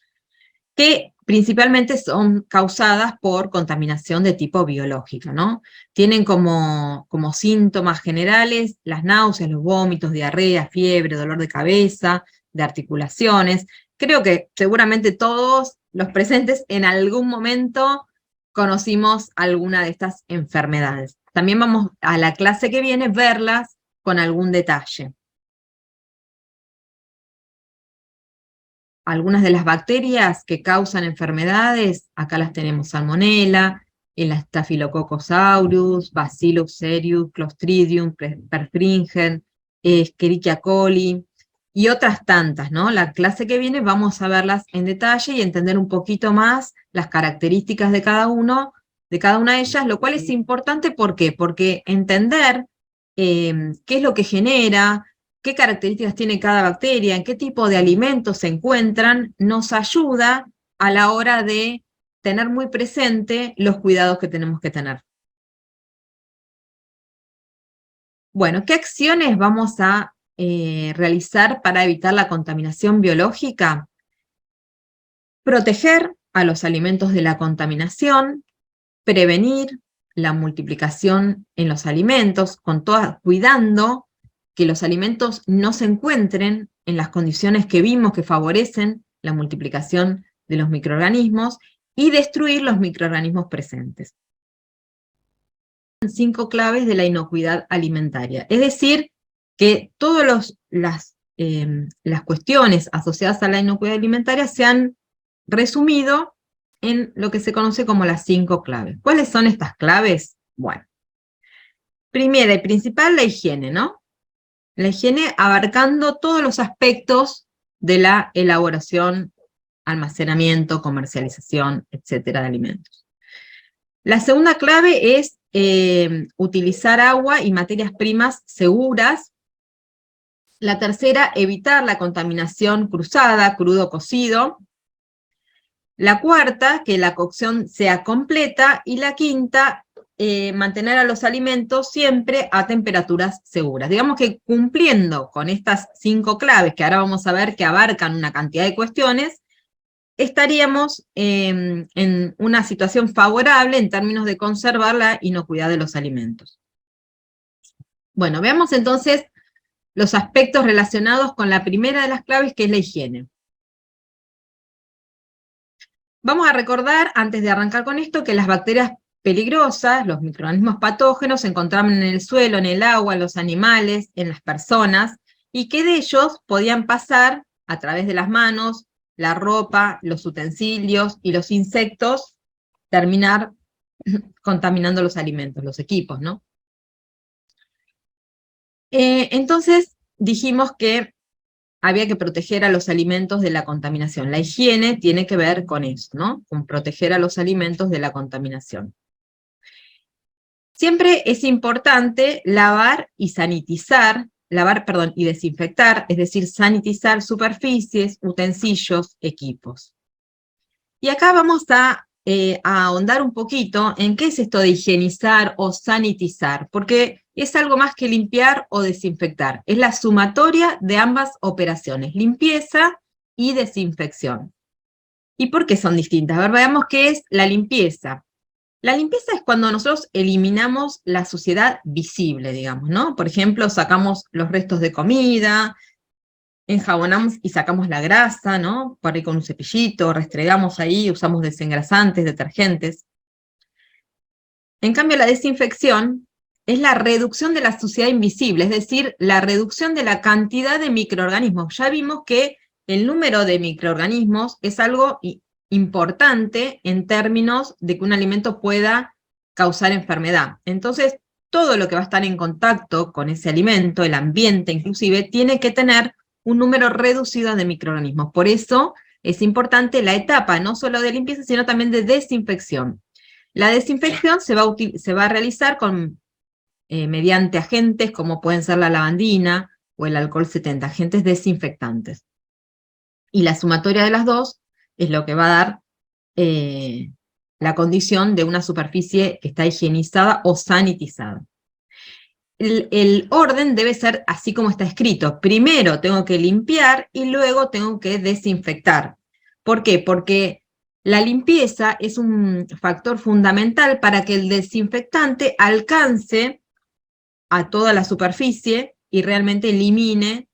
que principalmente son causadas por contaminación de tipo biológico, ¿no? Tienen como síntomas generales las náuseas, los vómitos, diarrea, fiebre, dolor de cabeza, de articulaciones. Creo que seguramente todos los presentes en algún momento conocimos alguna de estas enfermedades. También vamos a la clase que viene verlas con algún detalle. Algunas de las bacterias que causan enfermedades, acá las tenemos: Salmonella, el Staphylococcus aureus, Bacillus cereus, Clostridium perfringens, Escherichia coli, y otras tantas, ¿no? La clase que viene vamos a verlas en detalle y entender un poquito más las características de cada una de ellas, lo cual es importante. ¿Por qué? Porque entender qué es lo que genera, qué características tiene cada bacteria, en qué tipo de alimentos se encuentran, nos ayuda a la hora de tener muy presente los cuidados que tenemos que tener. Bueno, ¿qué acciones vamos a realizar para evitar la contaminación biológica? Proteger a los alimentos de la contaminación, prevenir la multiplicación en los alimentos, cuidando que los alimentos no se encuentren en las condiciones que vimos que favorecen la multiplicación de los microorganismos, y destruir los microorganismos presentes. 5 claves de la inocuidad alimentaria. Es decir, que todas las cuestiones asociadas a la inocuidad alimentaria se han resumido en lo que se conoce como las 5 claves. ¿Cuáles son estas claves? Bueno, primera y principal, la higiene, ¿no? La higiene abarcando todos los aspectos de la elaboración, almacenamiento, comercialización, etcétera, de alimentos. La segunda clave es utilizar agua y materias primas seguras. La tercera, evitar la contaminación cruzada, crudo cocido. La cuarta, que la cocción sea completa. Y la quinta, mantener a los alimentos siempre a temperaturas seguras. Digamos que cumpliendo con estas 5 claves, que ahora vamos a ver que abarcan una cantidad de cuestiones, estaríamos en una situación favorable en términos de conservar la inocuidad de los alimentos. Bueno, veamos entonces los aspectos relacionados con la primera de las claves, que es la higiene. Vamos a recordar, antes de arrancar con esto, que las bacterias peligrosas, los microorganismos patógenos, se encontraban en el suelo, en el agua, en los animales, en las personas, y que de ellos podían pasar a través de las manos, la ropa, los utensilios y los insectos, terminar contaminando los alimentos, los equipos, ¿no? Entonces dijimos que había que proteger a los alimentos de la contaminación. La higiene tiene que ver con eso, ¿no? Con proteger a los alimentos de la contaminación. Siempre es importante lavar y sanitizar, y desinfectar, es decir, sanitizar superficies, utensilios, equipos. Y acá vamos a ahondar un poquito en qué es esto de higienizar o sanitizar, porque es algo más que limpiar o desinfectar. Es la sumatoria de ambas operaciones, limpieza y desinfección. ¿Y por qué son distintas? A ver, veamos qué es la limpieza. La limpieza es cuando nosotros eliminamos la suciedad visible, digamos, ¿no? Por ejemplo, sacamos los restos de comida, enjabonamos y sacamos la grasa, ¿no? Por ahí con un cepillito, restregamos ahí, usamos desengrasantes, detergentes. En cambio, la desinfección es la reducción de la suciedad invisible, es decir, la reducción de la cantidad de microorganismos. Ya vimos que el número de microorganismos es algo importante en términos de que un alimento pueda causar enfermedad. Entonces, todo lo que va a estar en contacto con ese alimento, el ambiente inclusive, tiene que tener un número reducido de microorganismos. Por eso es importante la etapa, no solo de limpieza, sino también de desinfección. La desinfección se va a realizar mediante agentes como pueden ser la lavandina o el alcohol 70, agentes desinfectantes. Y la sumatoria de las dos es lo que va a dar la condición de una superficie que está higienizada o sanitizada. El orden debe ser así como está escrito. Primero tengo que limpiar y luego tengo que desinfectar. ¿Por qué? Porque la limpieza es un factor fundamental para que el desinfectante alcance a toda la superficie y realmente elimine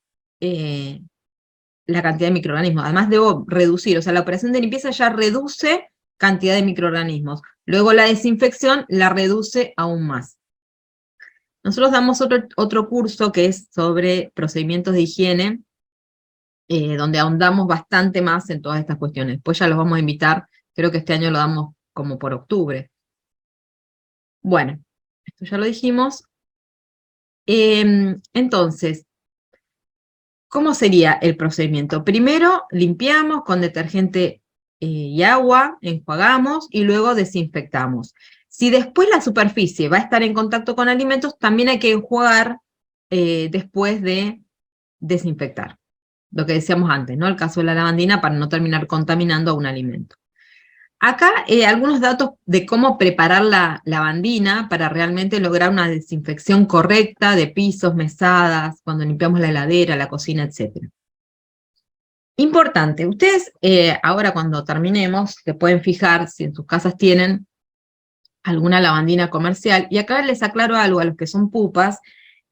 la cantidad de microorganismos. Además debo reducir, o sea, la operación de limpieza ya reduce cantidad de microorganismos. Luego la desinfección la reduce aún más. Nosotros damos otro curso que es sobre procedimientos de higiene, donde ahondamos bastante más en todas estas cuestiones. Después ya los vamos a invitar, creo que este año lo damos como por octubre. Bueno, esto ya lo dijimos. Entonces, ¿cómo sería el procedimiento? Primero limpiamos con detergente y agua, enjuagamos y luego desinfectamos. Si después la superficie va a estar en contacto con alimentos, también hay que enjuagar después de desinfectar. Lo que decíamos antes, ¿no? El caso de la lavandina para no terminar contaminando a un alimento. Acá algunos datos de cómo preparar la lavandina para realmente lograr una desinfección correcta de pisos, mesadas, cuando limpiamos la heladera, la cocina, etc. Importante, ustedes ahora cuando terminemos, se pueden fijar si en sus casas tienen alguna lavandina comercial, y acá les aclaro algo a los que son pupas,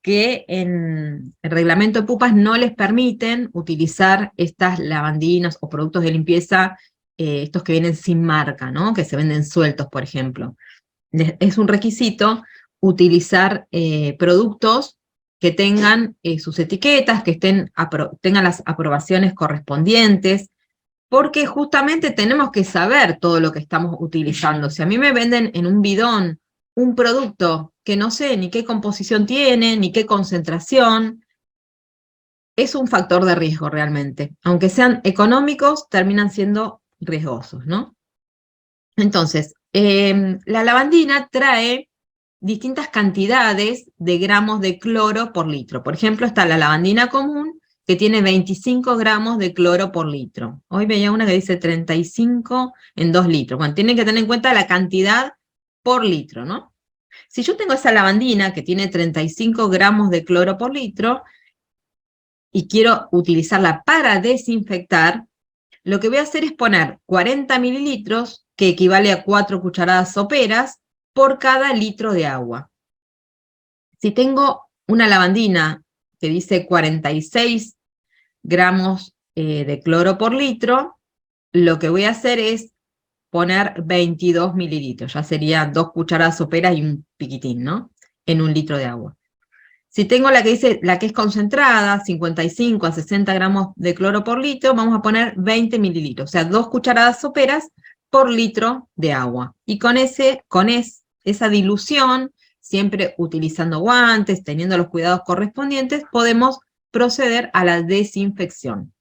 que en el reglamento de pupas no les permiten utilizar estas lavandinas o productos de limpieza, estos que vienen sin marca, ¿no? Que se venden sueltos, por ejemplo. Es un requisito utilizar productos que tengan sus etiquetas, que tengan las aprobaciones correspondientes. porque justamente tenemos que saber todo lo que estamos utilizando. Si a mí me venden en un bidón un producto que no sé ni qué composición tiene, ni qué concentración, es un factor de riesgo realmente. Aunque sean económicos, terminan siendo riesgosos, ¿no? Entonces, la lavandina trae distintas cantidades de gramos de cloro por litro. Por ejemplo, está la lavandina común, que tiene 25 gramos de cloro por litro. Hoy veía una que dice 35 en 2 litros. Bueno, tienen que tener en cuenta la cantidad por litro, ¿no? Si yo tengo esa lavandina que tiene 35 gramos de cloro por litro y quiero utilizarla para desinfectar, lo que voy a hacer es poner 40 mililitros, que equivale a 4 cucharadas soperas, por cada litro de agua. Si tengo una lavandina que dice 46 gramos de cloro por litro, lo que voy a hacer es poner 22 mililitros, ya serían 2 cucharadas soperas y un piquitín, ¿no? En un litro de agua. Si tengo la que dice, la que es concentrada, 55 a 60 gramos de cloro por litro, vamos a poner 20 mililitros, o sea, 2 cucharadas soperas por litro de agua. Y con esa dilución, siempre utilizando guantes, teniendo los cuidados correspondientes, podemos proceder a la desinfección.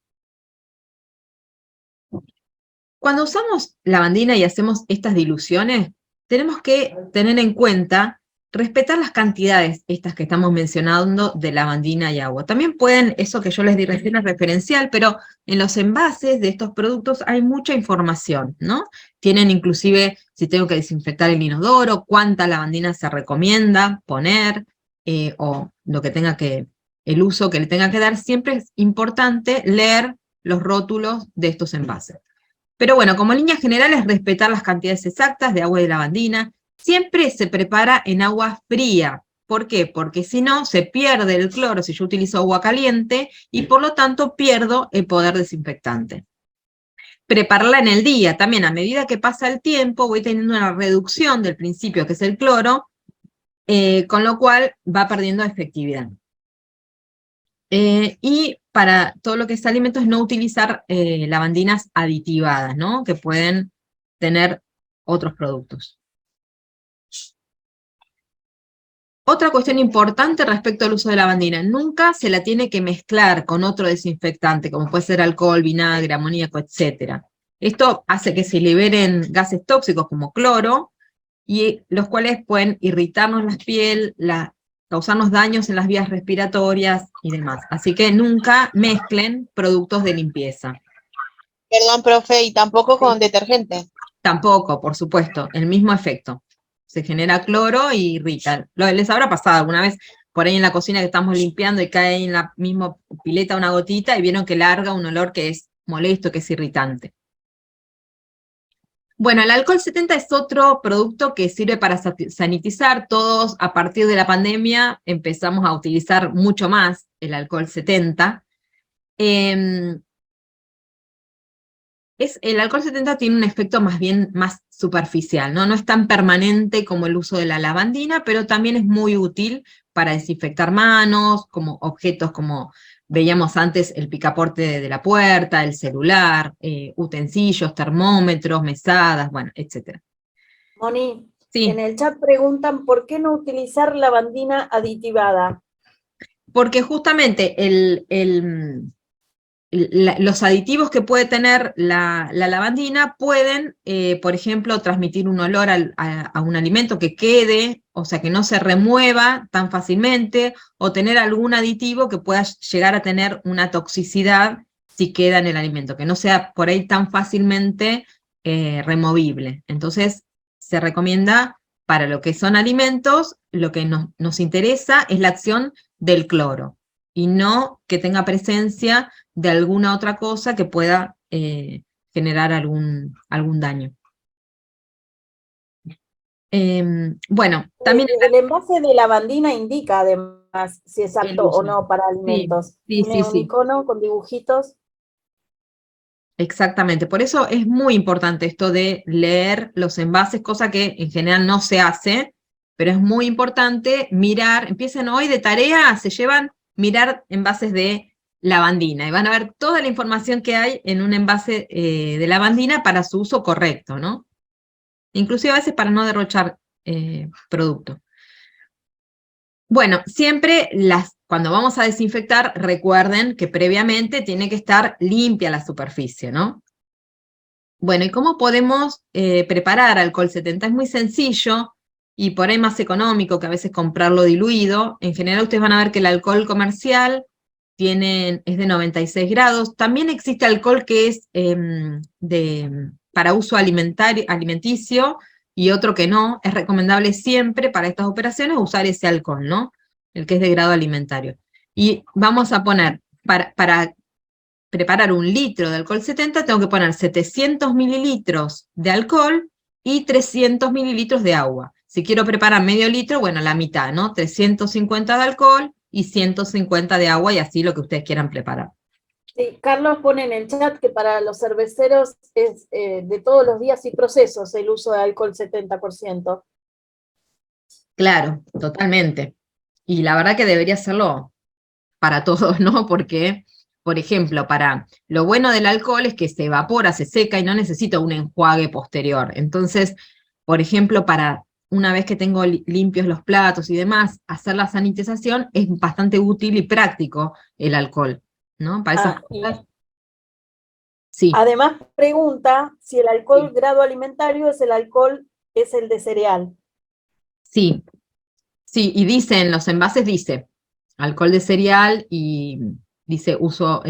Cuando usamos lavandina y hacemos estas diluciones, tenemos que tener en cuenta respetar las cantidades estas que estamos mencionando de lavandina y agua. También pueden, eso que yo les di recién es referencial, pero en los envases de estos productos hay mucha información, ¿no? Tienen inclusive, si tengo que desinfectar el inodoro, cuánta lavandina se recomienda poner, o lo que tenga que, el uso que le tenga que dar. Siempre es importante leer los rótulos de estos envases. Pero bueno, como líneas generales, respetar las cantidades exactas de agua de lavandina. Siempre se prepara en agua fría. ¿Por qué? Porque si no, se pierde el cloro si yo utilizo agua caliente y por lo tanto pierdo el poder desinfectante. Prepararla en el día. También a medida que pasa el tiempo voy teniendo una reducción del principio, que es el cloro, con lo cual va perdiendo efectividad. Y para todo lo que es alimentos, no utilizar lavandinas aditivadas, ¿no? Que pueden tener otros productos. Otra cuestión importante respecto al uso de lavandina: nunca se la tiene que mezclar con otro desinfectante, como puede ser alcohol, vinagre, amoníaco, etc. Esto hace que se liberen gases tóxicos como cloro, y los cuales pueden irritarnos la piel, causarnos daños en las vías respiratorias y demás. Así que nunca mezclen productos de limpieza. Perdón, profe, y tampoco con detergente. Tampoco, por supuesto, el mismo efecto. Se genera cloro y irrita. Les habrá pasado alguna vez por ahí en la cocina que estamos limpiando y cae en la misma pileta una gotita y vieron que larga un olor que es molesto, que es irritante. Bueno, el alcohol 70 es otro producto que sirve para sanitizar. Todos, a partir de la pandemia, empezamos a utilizar mucho más el alcohol 70. El alcohol 70 tiene un efecto más bien más superficial, ¿no? No es tan permanente como el uso de la lavandina, pero también es muy útil para desinfectar manos, como objetos como veíamos antes, el picaporte de la puerta, el celular, utensilios, termómetros, mesadas, bueno, etc. Moni, Sí. En el chat preguntan por qué no utilizar lavandina aditivada. Porque justamente los aditivos que puede tener la lavandina pueden, por ejemplo, transmitir un olor a un alimento que quede, o sea, que no se remueva tan fácilmente, o tener algún aditivo que pueda llegar a tener una toxicidad si queda en el alimento, que no sea por ahí tan fácilmente removible. Entonces, se recomienda para lo que son alimentos, lo que nos interesa es la acción del cloro, y no que tenga presencia de alguna otra cosa que pueda generar algún daño. Bueno, también... El envase de lavandina indica además si es apto o no para alimentos. Sí, Tiene un icono con dibujitos. Exactamente, por eso es muy importante esto de leer los envases, cosa que en general no se hace, pero es muy importante mirar. Empiecen hoy de tarea, se llevan mirar envases de lavandina, y van a ver toda la información que hay en un envase de lavandina para su uso correcto, ¿no? Inclusive a veces para no derrochar producto. Bueno, siempre cuando vamos a desinfectar, recuerden que previamente tiene que estar limpia la superficie, ¿no? Bueno, ¿y cómo podemos preparar alcohol 70? Es muy sencillo y por ahí más económico que a veces comprarlo diluido. En general ustedes van a ver que el alcohol comercial es de 96 grados. También existe alcohol que es para uso alimenticio y otro que no. Es recomendable siempre para estas operaciones usar ese alcohol, ¿no? El que es de grado alimentario. Y vamos a poner, para preparar 1 litro de alcohol 70, tengo que poner 700 mililitros de alcohol y 300 mililitros de agua. Si quiero preparar medio litro, bueno, la mitad, ¿no? 350 de alcohol y 150 de agua, y así lo que ustedes quieran preparar. Sí, Carlos pone en el chat que para los cerveceros es de todos los días y procesos el uso de alcohol 70%. Claro, totalmente. Y la verdad que debería hacerlo para todos, ¿no? Porque, por ejemplo, lo bueno del alcohol es que se evapora, se seca y no necesita un enjuague posterior. Entonces, por ejemplo, para una vez que tengo limpios los platos y demás, hacer la sanitización es bastante útil y práctico el alcohol, ¿no? Para esas cosas. Sí. Además pregunta si el alcohol grado alimentario es el de cereal. Sí, sí, y dice en los envases, dice alcohol de cereal y dice uso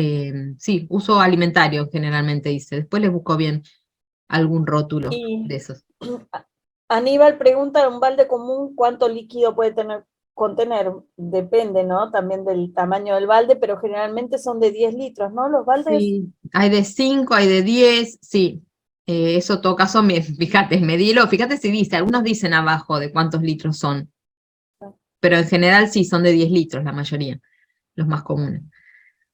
alimentario generalmente dice. Después les busco bien algún rótulo de esos. Aníbal pregunta, ¿un balde común cuánto líquido puede contener? Depende, ¿no? También del tamaño del balde, pero generalmente son de 10 litros, ¿no? Los baldes. Sí, hay de 5, hay de 10, sí. Eso en todo caso, fíjate, medilo, fíjate si dice, algunos dicen abajo de cuántos litros son. Pero en general sí, son de 10 litros la mayoría, los más comunes.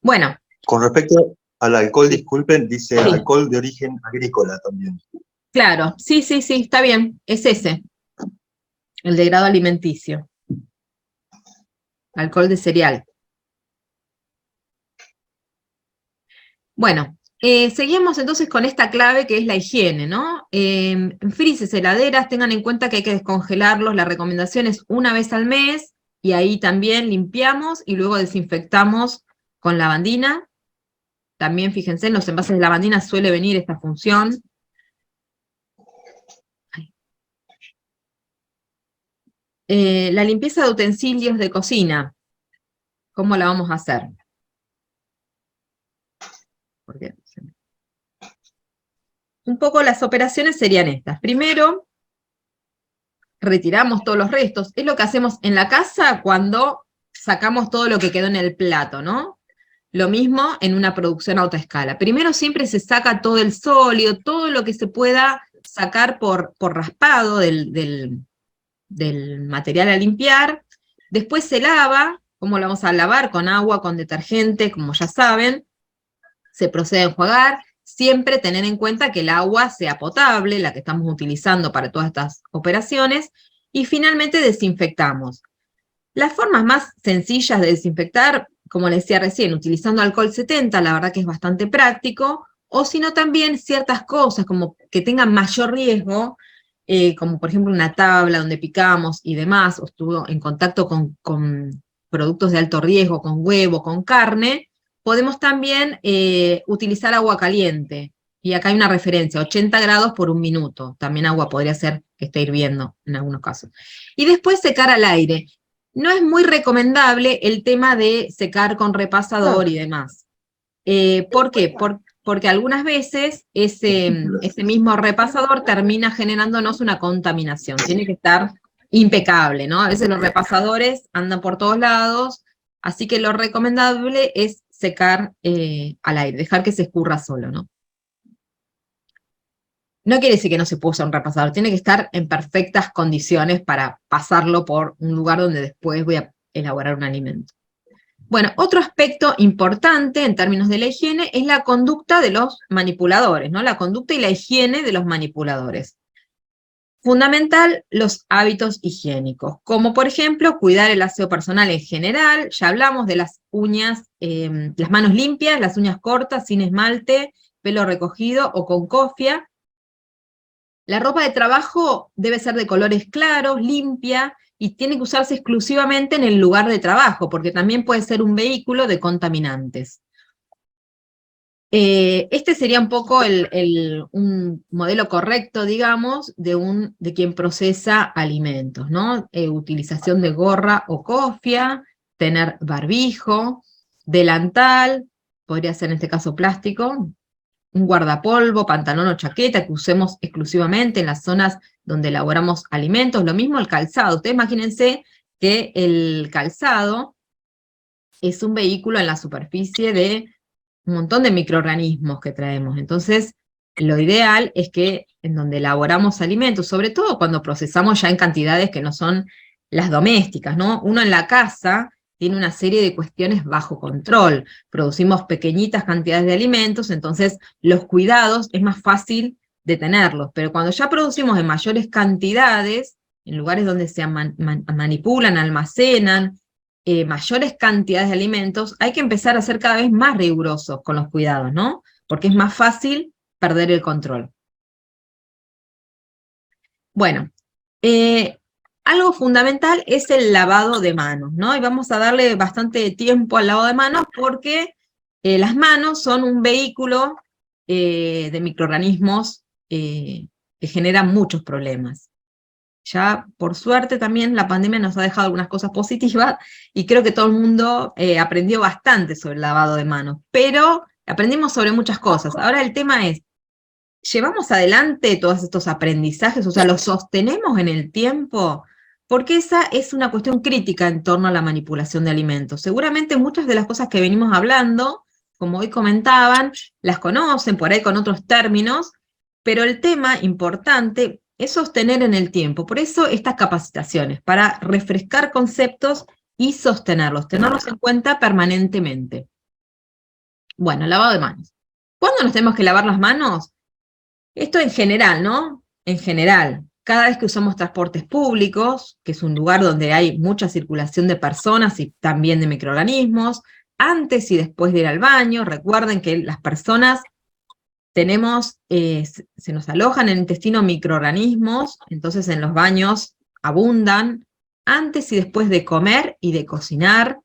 Bueno. Con respecto al alcohol, disculpen, dice sí. Alcohol de origen agrícola también. Claro, sí, está bien, es ese, el de grado alimenticio. Alcohol de cereal. Bueno, seguimos entonces con esta clave que es la higiene, ¿no? Frises, heladeras, tengan en cuenta que hay que descongelarlos, la recomendación es 1 vez al mes, y ahí también limpiamos y luego desinfectamos con lavandina. También fíjense, en los envases de lavandina suele venir esta función. La limpieza de utensilios de cocina, ¿cómo la vamos a hacer? Porque un poco las operaciones serían estas. Primero, retiramos todos los restos. Es lo que hacemos en la casa cuando sacamos todo lo que quedó en el plato, ¿no? Lo mismo en una producción a alta escala. Primero siempre se saca todo el sólido, todo lo que se pueda sacar por raspado del material a limpiar. Después se lava. ¿Cómo lo vamos a lavar? Con agua, con detergente, como ya saben. Se procede a enjuagar. Siempre tener en cuenta que el agua sea potable, la que estamos utilizando para todas estas operaciones, y finalmente desinfectamos. Las formas más sencillas de desinfectar, como les decía recién, utilizando alcohol 70, la verdad que es bastante práctico, o si no también ciertas cosas como que tengan mayor riesgo, como por ejemplo una tabla donde picamos y demás, o estuvo en contacto con productos de alto riesgo, con huevo, con carne, podemos también utilizar agua caliente. Y acá hay una referencia, 80 grados por 1 minuto. También agua podría ser que esté hirviendo en algunos casos. Y después secar al aire. No es muy recomendable el tema de secar con repasador y demás. ¿Por qué? Porque algunas veces ese mismo repasador termina generándonos una contaminación. Tiene que estar impecable, ¿no? A veces los repasadores andan por todos lados, así que lo recomendable es secar al aire, dejar que se escurra solo, ¿no? No quiere decir que no se pueda usar un repasador, tiene que estar en perfectas condiciones para pasarlo por un lugar donde después voy a elaborar un alimento. Bueno, otro aspecto importante en términos de la higiene es la conducta de los manipuladores, ¿no? La conducta y la higiene de los manipuladores. Fundamental los hábitos higiénicos, como por ejemplo cuidar el aseo personal en general. Ya hablamos de las uñas, las manos limpias, las uñas cortas, sin esmalte, pelo recogido o con cofia. La ropa de trabajo debe ser de colores claros, limpia, y tiene que usarse exclusivamente en el lugar de trabajo, porque también puede ser un vehículo de contaminantes. Este sería un poco un modelo correcto, digamos, de quien procesa alimentos, ¿no? Utilización de gorra o cofia, tener barbijo, delantal, podría ser en este caso plástico, un guardapolvo, pantalón o chaqueta que usemos exclusivamente en las zonas donde elaboramos alimentos. Lo mismo el calzado. Ustedes imagínense que el calzado es un vehículo en la superficie de un montón de microorganismos que traemos. Entonces, lo ideal es que en donde elaboramos alimentos, sobre todo cuando procesamos ya en cantidades que no son las domésticas, ¿no? Uno en la casa tiene una serie de cuestiones bajo control. Producimos pequeñitas cantidades de alimentos, entonces los cuidados es más fácil de tenerlos. Pero cuando ya producimos en mayores cantidades, en lugares donde se manipulan, almacenan, mayores cantidades de alimentos, hay que empezar a ser cada vez más rigurosos con los cuidados, ¿no? Porque es más fácil perder el control. Bueno, algo fundamental es el lavado de manos, ¿no? Y vamos a darle bastante tiempo al lavado de manos porque las manos son un vehículo de microorganismos que generan muchos problemas. Ya, por suerte, también la pandemia nos ha dejado algunas cosas positivas y creo que todo el mundo aprendió bastante sobre el lavado de manos, pero aprendimos sobre muchas cosas. Ahora el tema es, ¿llevamos adelante todos estos aprendizajes? O sea, ¿los sostenemos en el tiempo? Porque esa es una cuestión crítica en torno a la manipulación de alimentos. Seguramente muchas de las cosas que venimos hablando, como hoy comentaban, las conocen por ahí con otros términos, pero el tema importante es sostener en el tiempo. Por eso estas capacitaciones, para refrescar conceptos y sostenerlos, tenerlos en cuenta permanentemente. Bueno, lavado de manos. ¿Cuándo nos tenemos que lavar las manos? Esto en general, ¿no? En general, cada vez que usamos transportes públicos, que es un lugar donde hay mucha circulación de personas y también de microorganismos, antes y después de ir al baño. Recuerden que las personas tenemos, se nos alojan en el intestino microorganismos, entonces en los baños abundan antes y después de comer y de cocinar.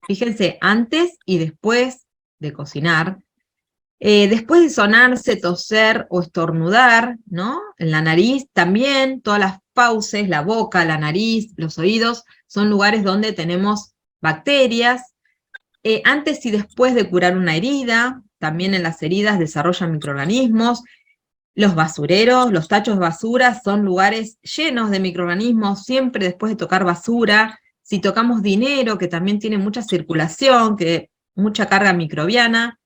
Fíjense, antes y después de cocinar. Después de sonarse, toser o estornudar, ¿no? En la nariz también, todas las fauces, la boca, la nariz, los oídos, son lugares donde tenemos bacterias. Antes y después de curar una herida, también en las heridas desarrollan microorganismos. Los basureros, los tachos de basura son lugares llenos de microorganismos, siempre después de tocar basura. Si tocamos dinero, que también tiene mucha circulación, mucha carga microbiana.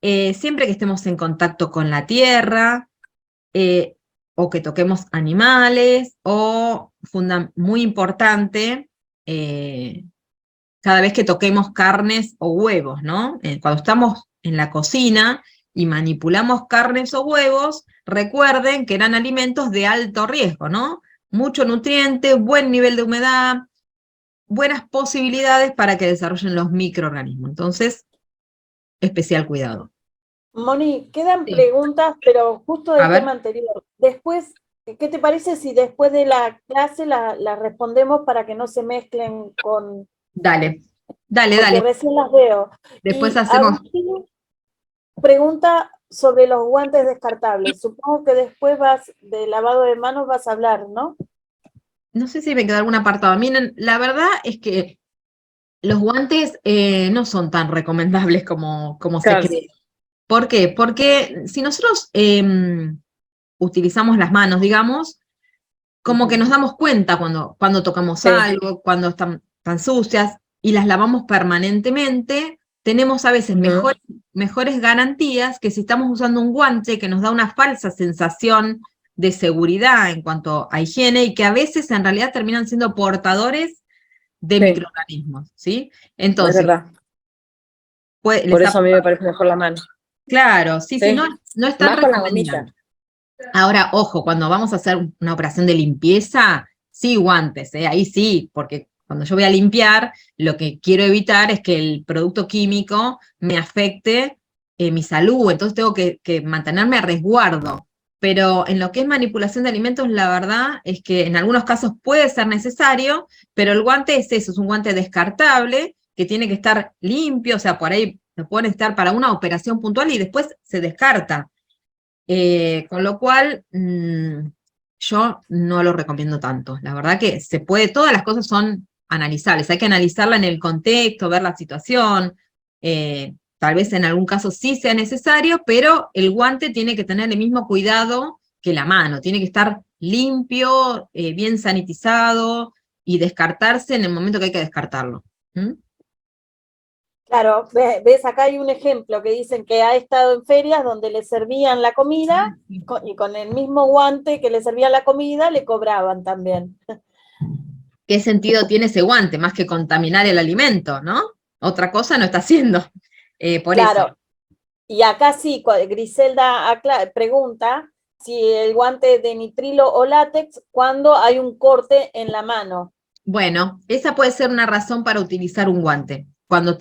Siempre que estemos en contacto con la tierra, o que toquemos animales, o, muy importante, cada vez que toquemos carnes o huevos, ¿no? Cuando estamos en la cocina y manipulamos carnes o huevos, recuerden que eran alimentos de alto riesgo, ¿no? Mucho nutriente, buen nivel de humedad, buenas posibilidades para que desarrollen los microorganismos. Entonces, especial cuidado. Moni, quedan Sí. preguntas, pero justo del A ver. tema anterior. Después, ¿qué te parece si después de la clase la respondemos para que no se mezclen con... Dale, Porque dale. recién las veo. Después Y hacemos... Agustín pregunta sobre los guantes descartables. Supongo que después de lavado de manos vas a hablar, ¿no? No sé si me quedó algún apartado. Miren, la verdad es que los guantes no son tan recomendables como Claro. se cree. ¿Por qué? Porque si nosotros utilizamos las manos, digamos, como que nos damos cuenta cuando tocamos algo, cuando están tan sucias, y las lavamos permanentemente, tenemos a veces mejores garantías que si estamos usando un guante que nos da una falsa sensación de seguridad en cuanto a higiene, y que a veces en realidad terminan siendo portadores de microorganismos, ¿sí? Entonces, Es verdad. Por eso a mí me parece mejor la mano. Claro, sí, no está Más con la recomendable. gomita. Ahora, ojo, cuando vamos a hacer una operación de limpieza, sí guantes, ahí sí, porque cuando yo voy a limpiar, lo que quiero evitar es que el producto químico me afecte mi salud, entonces tengo que mantenerme a resguardo. Pero en lo que es manipulación de alimentos, la verdad es que en algunos casos puede ser necesario, pero el guante es eso, es un guante descartable, que tiene que estar limpio, o sea, por ahí lo pueden estar para una operación puntual y después se descarta. Con lo cual, yo no lo recomiendo tanto. La verdad que se puede, todas las cosas son analizables, hay que analizarla en el contexto, ver la situación, tal vez en algún caso sí sea necesario, pero el guante tiene que tener el mismo cuidado que la mano, tiene que estar limpio, bien sanitizado, y descartarse en el momento que hay que descartarlo. ¿Mm? Claro, ves, acá hay un ejemplo que dicen que ha estado en ferias donde le servían la comida y con el mismo guante que le servían la comida le cobraban también. ¿Qué sentido tiene ese guante? Más que contaminar el alimento, ¿no? Otra cosa no está haciendo. Por Claro, eso. y acá sí, Griselda pregunta si el guante es de nitrilo o látex cuando hay un corte en la mano. Bueno, esa puede ser una razón para utilizar un guante. Cuando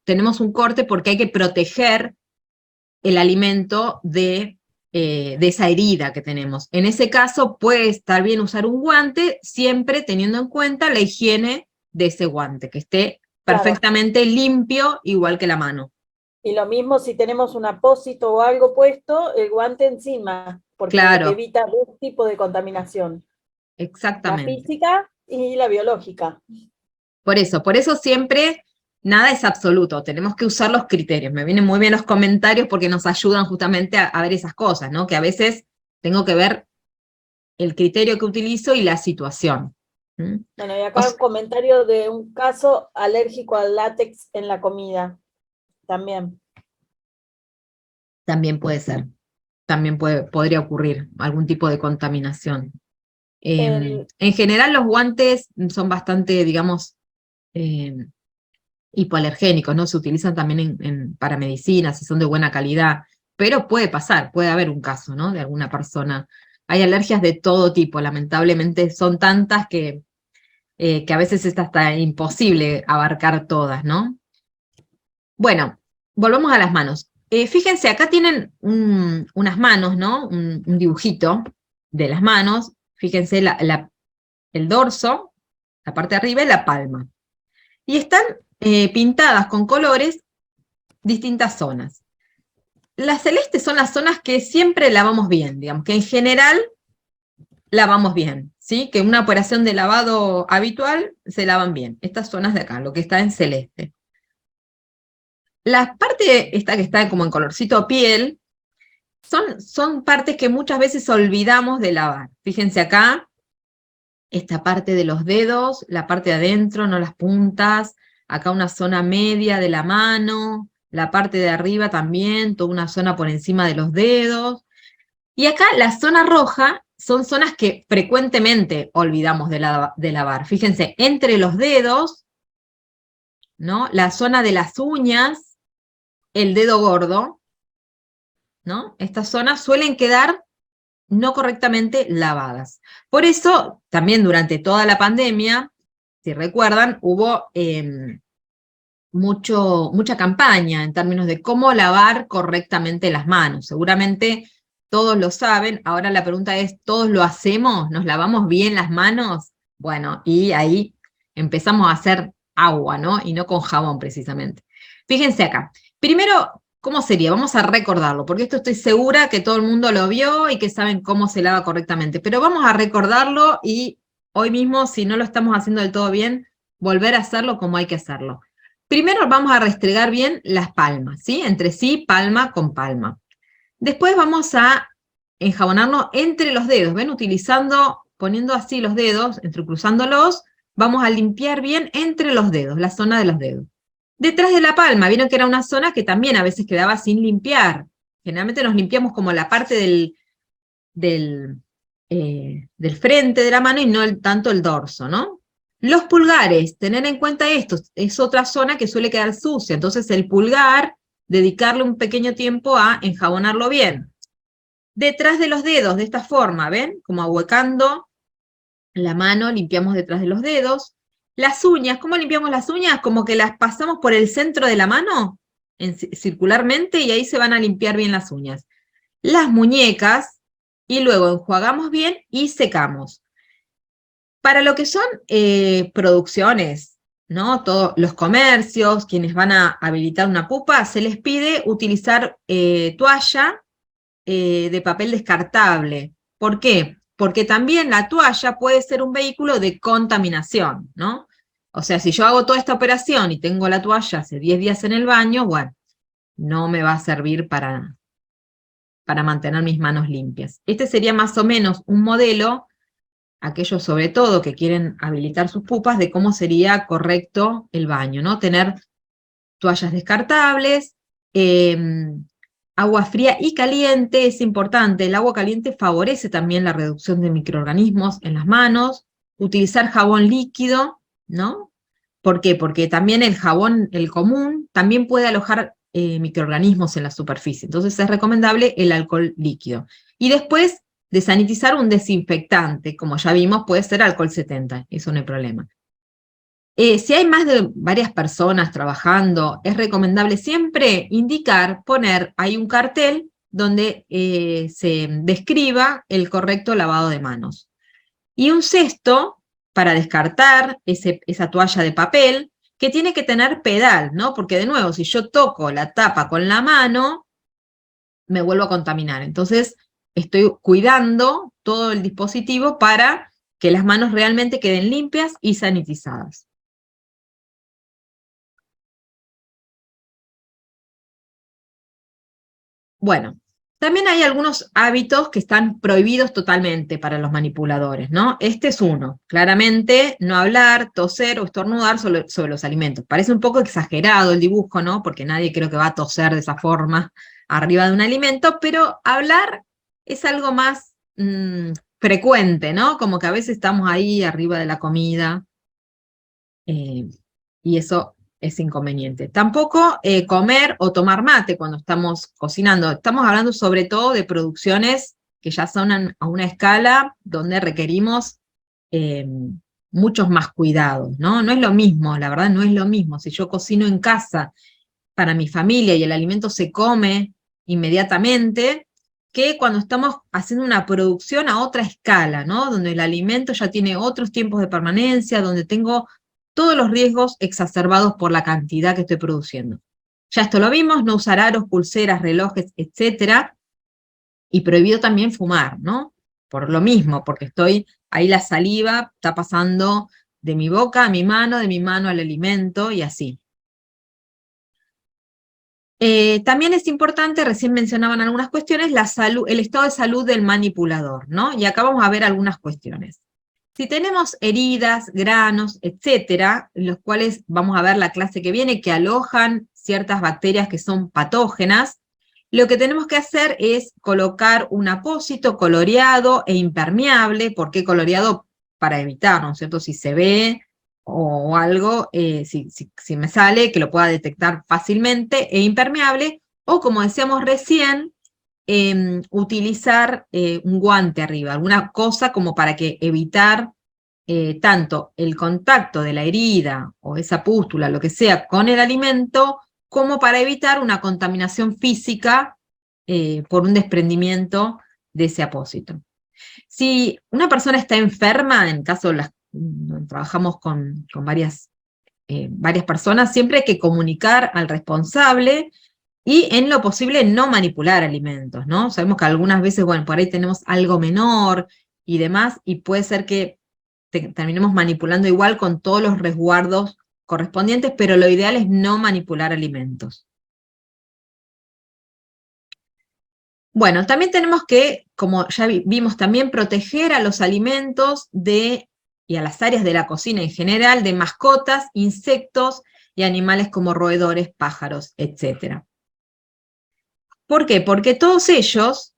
tenemos un corte porque hay que proteger el alimento de esa herida que tenemos. En ese caso puede estar bien usar un guante, siempre teniendo en cuenta la higiene de ese guante, que esté Claro, perfectamente limpio, igual que la mano. y lo mismo si tenemos un apósito o algo puesto, el guante encima, porque Claro, evita dos tipos de contaminación, la exactamente. física y la biológica. Por eso siempre nada es absoluto, tenemos que usar los criterios. Me vienen muy bien los comentarios porque nos ayudan justamente a ver esas cosas, ¿no? Que a veces tengo que ver el criterio que utilizo y la situación. ¿Mm? Bueno, y O acá s- un comentario de un caso alérgico al látex en la comida, también. También puede ser, también podría ocurrir algún tipo de contaminación. El, En general los guantes son bastante, digamos, eh, hipoalergénicos, ¿no? Se utilizan también para medicinas y son de buena calidad, pero puede pasar, puede haber un caso, ¿no? De alguna persona. Hay alergias de todo tipo, lamentablemente son tantas que a veces es hasta imposible abarcar todas, ¿no? Bueno, volvamos a las manos. Fíjense, acá tienen unas manos, ¿no? Un dibujito de las manos. Fíjense el dorso, la parte de arriba y la palma. Y están pintadas con colores distintas zonas. Las celestes son las zonas que siempre lavamos bien, digamos, que en general lavamos bien, ¿sí? Que una operación de lavado habitual se lavan bien. Estas zonas de acá, lo que está en celeste. La parte esta que está como en colorcito piel, son partes que muchas veces olvidamos de lavar. Fíjense acá, esta parte de los dedos, la parte de adentro, no las puntas, acá una zona media de la mano, la parte de arriba también, toda una zona por encima de los dedos. Y acá la zona roja son zonas que frecuentemente olvidamos de lavar. Fíjense, entre los dedos, ¿no? La zona de las uñas, el dedo gordo, ¿no? Estas zonas suelen quedar no correctamente lavadas. Por eso, también durante toda la pandemia, si recuerdan, hubo mucha campaña en términos de cómo lavar correctamente las manos. Seguramente todos lo saben. Ahora la pregunta es, ¿todos lo hacemos? ¿Nos lavamos bien las manos? Bueno, y ahí empezamos a hacer agua, ¿no? Y no con jabón precisamente. Fíjense acá. Primero, ¿cómo sería? Vamos a recordarlo, porque esto estoy segura que todo el mundo lo vio y que saben cómo se lava correctamente. Pero vamos a recordarlo y hoy mismo, si no lo estamos haciendo del todo bien, volver a hacerlo como hay que hacerlo. Primero vamos a restregar bien las palmas, ¿sí? Entre sí, palma con palma. Después vamos a enjabonarnos entre los dedos, ¿ven? Poniendo así los dedos, entrecruzándolos, vamos a limpiar bien entre los dedos, la zona de los dedos. Detrás de la palma, vieron que era una zona que también a veces quedaba sin limpiar. Generalmente nos limpiamos como la parte del frente de la mano y no tanto el dorso, ¿no? Los pulgares, tener en cuenta esto, es otra zona que suele quedar sucia, entonces el pulgar, dedicarle un pequeño tiempo a enjabonarlo bien. detrás de los dedos, de esta forma, ¿ven? Como ahuecando la mano, limpiamos detrás de los dedos. Las uñas, ¿cómo limpiamos las uñas? Como que las pasamos por el centro de la mano, circularmente, y ahí se van a limpiar bien las uñas. Las muñecas, y luego enjuagamos bien y secamos. Para lo que son producciones, ¿no? Todos los comercios, quienes van a habilitar una pupa, se les pide utilizar toalla de papel descartable. ¿Por qué? Porque también la toalla puede ser un vehículo de contaminación, ¿no? O sea, si yo hago toda esta operación y tengo la toalla hace 10 días en el baño, bueno, no me va a servir para mantener mis manos limpias. Este sería más o menos un modelo, aquellos sobre todo que quieren habilitar sus pupas, de cómo sería correcto el baño, ¿no? Tener toallas descartables, agua fría y caliente es importante. El agua caliente favorece también la reducción de microorganismos en las manos. Utilizar jabón líquido, ¿no? ¿Por qué? Porque también el jabón, el común, también puede alojar microorganismos en la superficie. Entonces es recomendable el alcohol líquido. Y después, desanitizar un desinfectante, como ya vimos, puede ser alcohol 70, eso no hay problema. Si hay más de varias personas trabajando, es recomendable siempre poner ahí un cartel donde se describa el correcto lavado de manos. Y un cesto para descartar esa toalla de papel, que tiene que tener pedal, ¿no? Porque de nuevo, si yo toco la tapa con la mano, me vuelvo a contaminar. Entonces, estoy cuidando todo el dispositivo para que las manos realmente queden limpias y sanitizadas. Bueno, también hay algunos hábitos que están prohibidos totalmente para los manipuladores, ¿no? Este es uno. Claramente, no hablar, toser o estornudar sobre los alimentos. Parece un poco exagerado el dibujo, ¿no? Porque nadie creo que va a toser de esa forma arriba de un alimento, pero hablar es algo más frecuente, ¿no? Como que a veces estamos ahí arriba de la comida, y eso es inconveniente. Tampoco comer o tomar mate cuando estamos cocinando. Estamos hablando sobre todo de producciones que ya son a una escala donde requerimos muchos más cuidados, ¿no? No es lo mismo, la verdad no es lo mismo. Si yo cocino en casa para mi familia y el alimento se come inmediatamente, que cuando estamos haciendo una producción a otra escala, ¿no? Donde el alimento ya tiene otros tiempos de permanencia, donde tengo todos los riesgos exacerbados por la cantidad que estoy produciendo. Ya esto lo vimos, no usar aros, pulseras, relojes, etc. Y prohibido también fumar, ¿no? Por lo mismo, porque ahí la saliva está pasando de mi boca a mi mano, de mi mano al alimento, y así. También es importante, recién mencionaban algunas cuestiones, el estado de salud del manipulador, ¿no? Y acá vamos a ver algunas cuestiones. Si tenemos heridas, granos, etcétera, los cuales vamos a ver la clase que viene, que alojan ciertas bacterias que son patógenas, lo que tenemos que hacer es colocar un apósito coloreado e impermeable. ¿Por qué coloreado? Para evitar, ¿no es cierto? Si se ve o algo, si me sale, que lo pueda detectar fácilmente, e impermeable, o como decíamos recién, utilizar un guante arriba, alguna cosa como para que evitar tanto el contacto de la herida o esa pústula, lo que sea, con el alimento, como para evitar una contaminación física por un desprendimiento de ese apósito. Si una persona está enferma, en caso trabajamos con varias personas, siempre hay que comunicar al responsable y en lo posible no manipular alimentos, ¿no? Sabemos que algunas veces, bueno, por ahí tenemos algo menor y demás, y puede ser que terminemos manipulando igual con todos los resguardos correspondientes, pero lo ideal es no manipular alimentos. Bueno, también tenemos que, como ya vimos también, proteger a los alimentos y a las áreas de la cocina en general de mascotas, insectos y animales como roedores, pájaros, etc. ¿Por qué? Porque todos ellos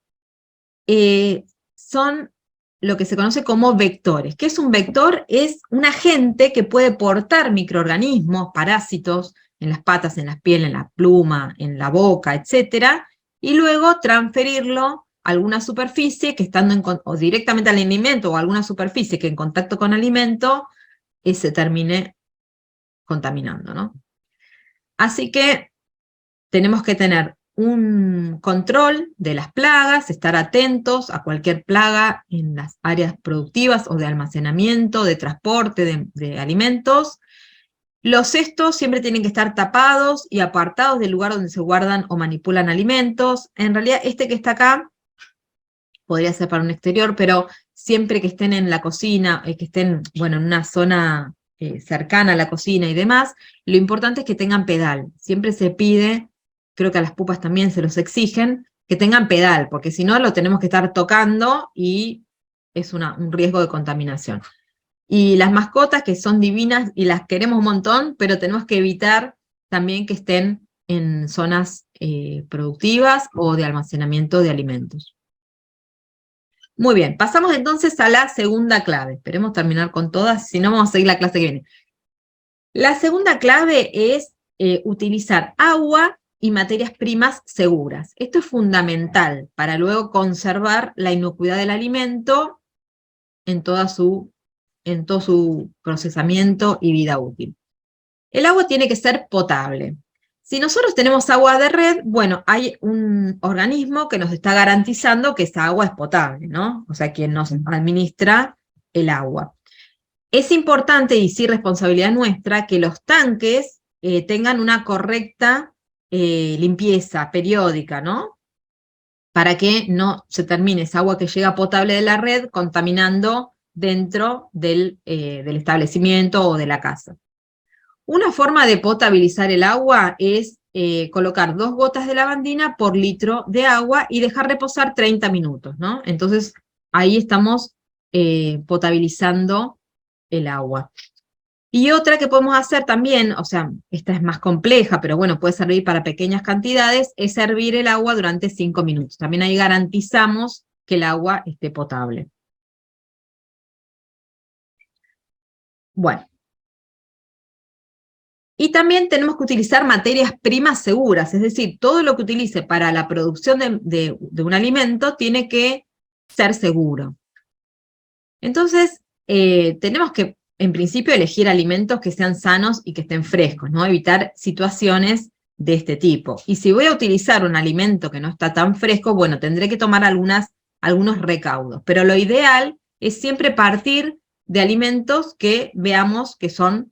son lo que se conoce como vectores. ¿Qué es un vector? Es un agente que puede portar microorganismos, parásitos, en las patas, en la piel, en la pluma, en la boca, etc., y luego transferirlo alguna superficie que estando o directamente al alimento o alguna superficie que en contacto con alimento se termine contaminando, ¿no? Así que tenemos que tener un control de las plagas, estar atentos a cualquier plaga en las áreas productivas o de almacenamiento, de transporte de alimentos. Los cestos siempre tienen que estar tapados y apartados del lugar donde se guardan o manipulan alimentos. En realidad, este que está acá podría ser para un exterior, pero siempre que estén en la cocina, que estén, bueno, en una zona cercana a la cocina y demás, lo importante es que tengan pedal. Siempre se pide, creo que a las pupas también se los exigen, que tengan pedal, porque si no lo tenemos que estar tocando y es un riesgo de contaminación. Y las mascotas que son divinas y las queremos un montón, pero tenemos que evitar también que estén en zonas productivas o de almacenamiento de alimentos. Muy bien, pasamos entonces a la segunda clave. Esperemos terminar con todas, si no vamos a seguir la clase que viene. La segunda clave es utilizar agua y materias primas seguras. Esto es fundamental para luego conservar la inocuidad del alimento en todo su procesamiento y vida útil. El agua tiene que ser potable. Si nosotros tenemos agua de red, bueno, hay un organismo que nos está garantizando que esa agua es potable, ¿no? O sea, quien nos administra el agua. Es importante, y sí responsabilidad nuestra, que los tanques tengan una correcta limpieza periódica, ¿no? Para que no se termine esa agua que llega potable de la red contaminando dentro del establecimiento o de la casa. Una forma de potabilizar el agua es colocar 2 gotas de lavandina por litro de agua y dejar reposar 30 minutos, ¿no? Entonces, ahí estamos potabilizando el agua. Y otra que podemos hacer también, o sea, esta es más compleja, pero bueno, puede servir para pequeñas cantidades, es hervir el agua durante 5 minutos. También ahí garantizamos que el agua esté potable. Bueno. Y también tenemos que utilizar materias primas seguras, es decir, todo lo que utilice para la producción de un alimento tiene que ser seguro. Entonces, tenemos que, en principio, elegir alimentos que sean sanos y que estén frescos, ¿no? Evitar situaciones de este tipo. Y si voy a utilizar un alimento que no está tan fresco, bueno, tendré que tomar algunos recaudos. Pero lo ideal es siempre partir de alimentos que veamos que están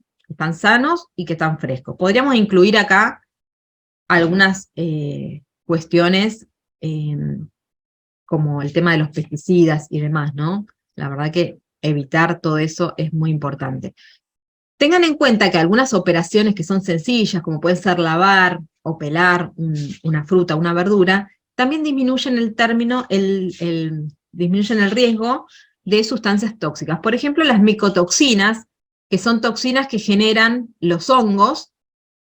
sanos y que están frescos. Podríamos incluir acá algunas cuestiones como el tema de los pesticidas y demás, ¿no? La verdad que evitar todo eso es muy importante. Tengan en cuenta que algunas operaciones que son sencillas, como pueden ser lavar o pelar una fruta, una verdura, también disminuyen disminuyen el riesgo de sustancias tóxicas. Por ejemplo, las micotoxinas, que son toxinas que generan los hongos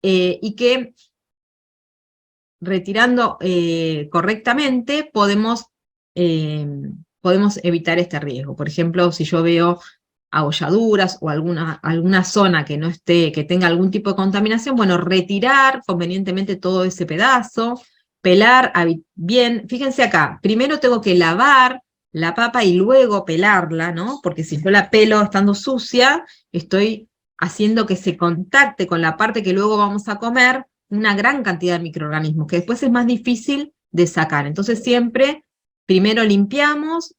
y que retirando correctamente podemos evitar este riesgo. Por ejemplo, si yo veo abolladuras o alguna zona que tenga algún tipo de contaminación, bueno, retirar convenientemente todo ese pedazo, pelar bien. Fíjense acá, primero tengo que lavar la papa y luego pelarla, ¿no? Porque si yo la pelo estando sucia, estoy haciendo que se contacte con la parte que luego vamos a comer una gran cantidad de microorganismos, que después es más difícil de sacar. Entonces siempre, primero limpiamos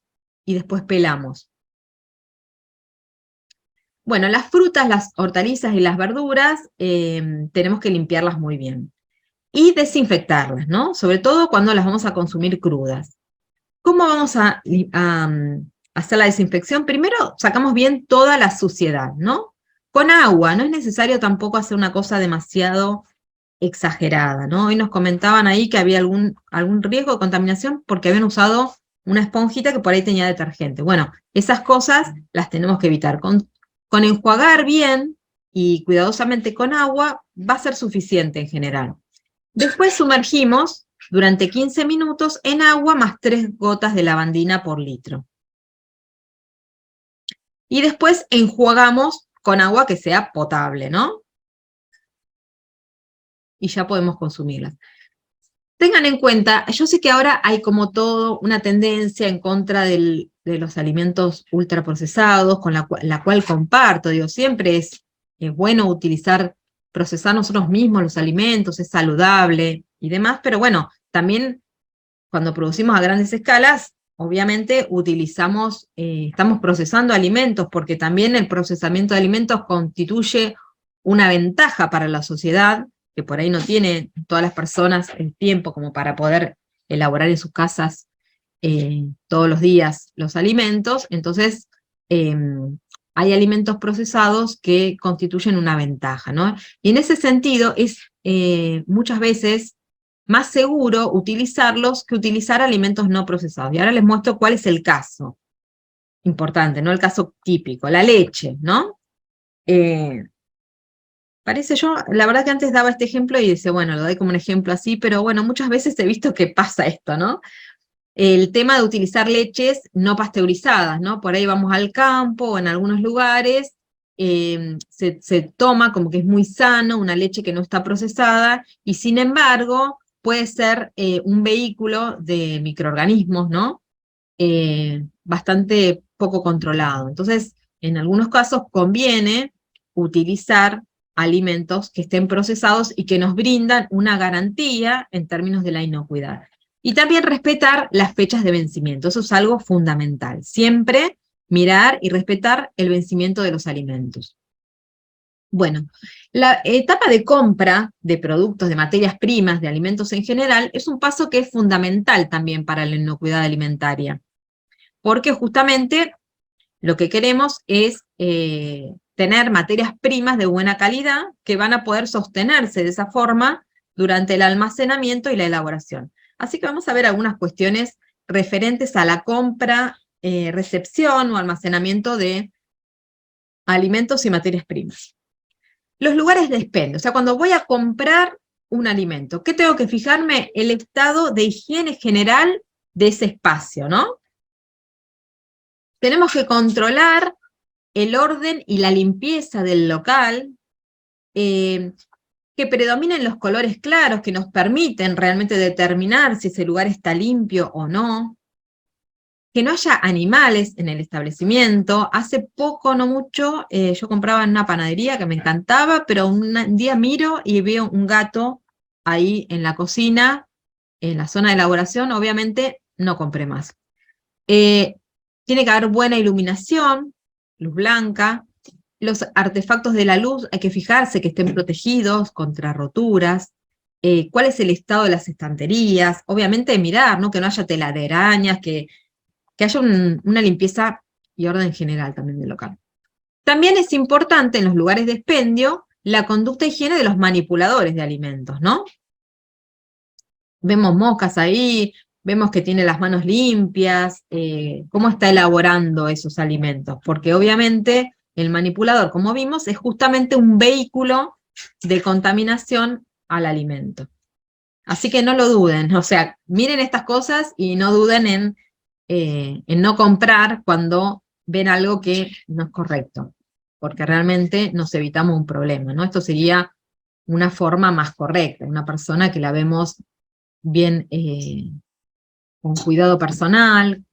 y después pelamos. Bueno, las frutas, las hortalizas y las verduras tenemos que limpiarlas muy bien. Y desinfectarlas, ¿no? Sobre todo cuando las vamos a consumir crudas. ¿Cómo vamos a hacer la desinfección? Primero sacamos bien toda la suciedad, ¿no? Con agua, no es necesario tampoco hacer una cosa demasiado exagerada, ¿no? Hoy nos comentaban ahí que había algún riesgo de contaminación porque habían usado una esponjita que por ahí tenía detergente. Bueno, esas cosas las tenemos que evitar. Con enjuagar bien y cuidadosamente con agua va a ser suficiente en general. Después sumergimos durante 15 minutos en agua más 3 gotas de lavandina por litro. Y después enjuagamos con agua que sea potable, ¿no? Y ya podemos consumirlas. tengan en cuenta, yo sé que ahora hay como todo una tendencia en contra de los alimentos ultraprocesados, con la cual comparto, digo, siempre es bueno procesar nosotros mismos los alimentos, es saludable y demás, pero bueno, también cuando producimos a grandes escalas, obviamente estamos procesando alimentos, porque también el procesamiento de alimentos constituye una ventaja para la sociedad, que por ahí no tienen todas las personas el tiempo como para poder elaborar en sus casas todos los días los alimentos, entonces hay alimentos procesados que constituyen una ventaja, ¿no? Y en ese sentido es muchas veces más seguro utilizarlos que utilizar alimentos no procesados. Y ahora les muestro cuál es el caso importante, ¿no? El caso típico, la leche, ¿no? Parece la verdad que antes daba este ejemplo y dice, bueno, lo doy como un ejemplo así, pero bueno, muchas veces he visto que pasa esto, ¿no? El tema de utilizar leches no pasteurizadas, ¿no? Por ahí vamos al campo o en algunos lugares, se toma como que es muy sano una leche que no está procesada, y sin embargo puede ser un vehículo de microorganismos, ¿no? Bastante poco controlado. Entonces, en algunos casos conviene utilizar alimentos que estén procesados y que nos brindan una garantía en términos de la inocuidad. Y también respetar las fechas de vencimiento, eso es algo fundamental. Siempre mirar y respetar el vencimiento de los alimentos. Bueno, la etapa de compra de productos, de materias primas, de alimentos en general, es un paso que es fundamental también para la inocuidad alimentaria, porque justamente lo que queremos es tener materias primas de buena calidad que van a poder sostenerse de esa forma durante el almacenamiento y la elaboración. Así que vamos a ver algunas cuestiones referentes a la compra, recepción o almacenamiento de alimentos y materias primas. Los lugares de expendio, o sea, cuando voy a comprar un alimento, ¿qué tengo que fijarme? El estado de higiene general de ese espacio, ¿no? Tenemos que controlar el orden y la limpieza del local, que predominen los colores claros que nos permiten realmente determinar si ese lugar está limpio o no, que no haya animales en el establecimiento. Hace poco, no mucho, yo compraba en una panadería que me encantaba, pero un día miro y veo un gato ahí en la cocina, en la zona de elaboración, obviamente no compré más. Tiene que haber buena iluminación, luz blanca. Los artefactos de la luz hay que fijarse que estén protegidos contra roturas. ¿Cuál es el estado de las estanterías? Obviamente mirar, ¿no? Que no haya telarañas, que haya una limpieza y orden general también del local. También es importante en los lugares de expendio la conducta e higiene de los manipuladores de alimentos, ¿no? Vemos moscas ahí, vemos que tiene las manos limpias, cómo está elaborando esos alimentos, porque obviamente el manipulador, como vimos, es justamente un vehículo de contaminación al alimento. Así que no lo duden, o sea, miren estas cosas y no duden en no comprar cuando ven algo que no es correcto, porque realmente nos evitamos un problema, ¿no? Esto sería una forma más correcta, una persona que la vemos bien, con cuidado personal,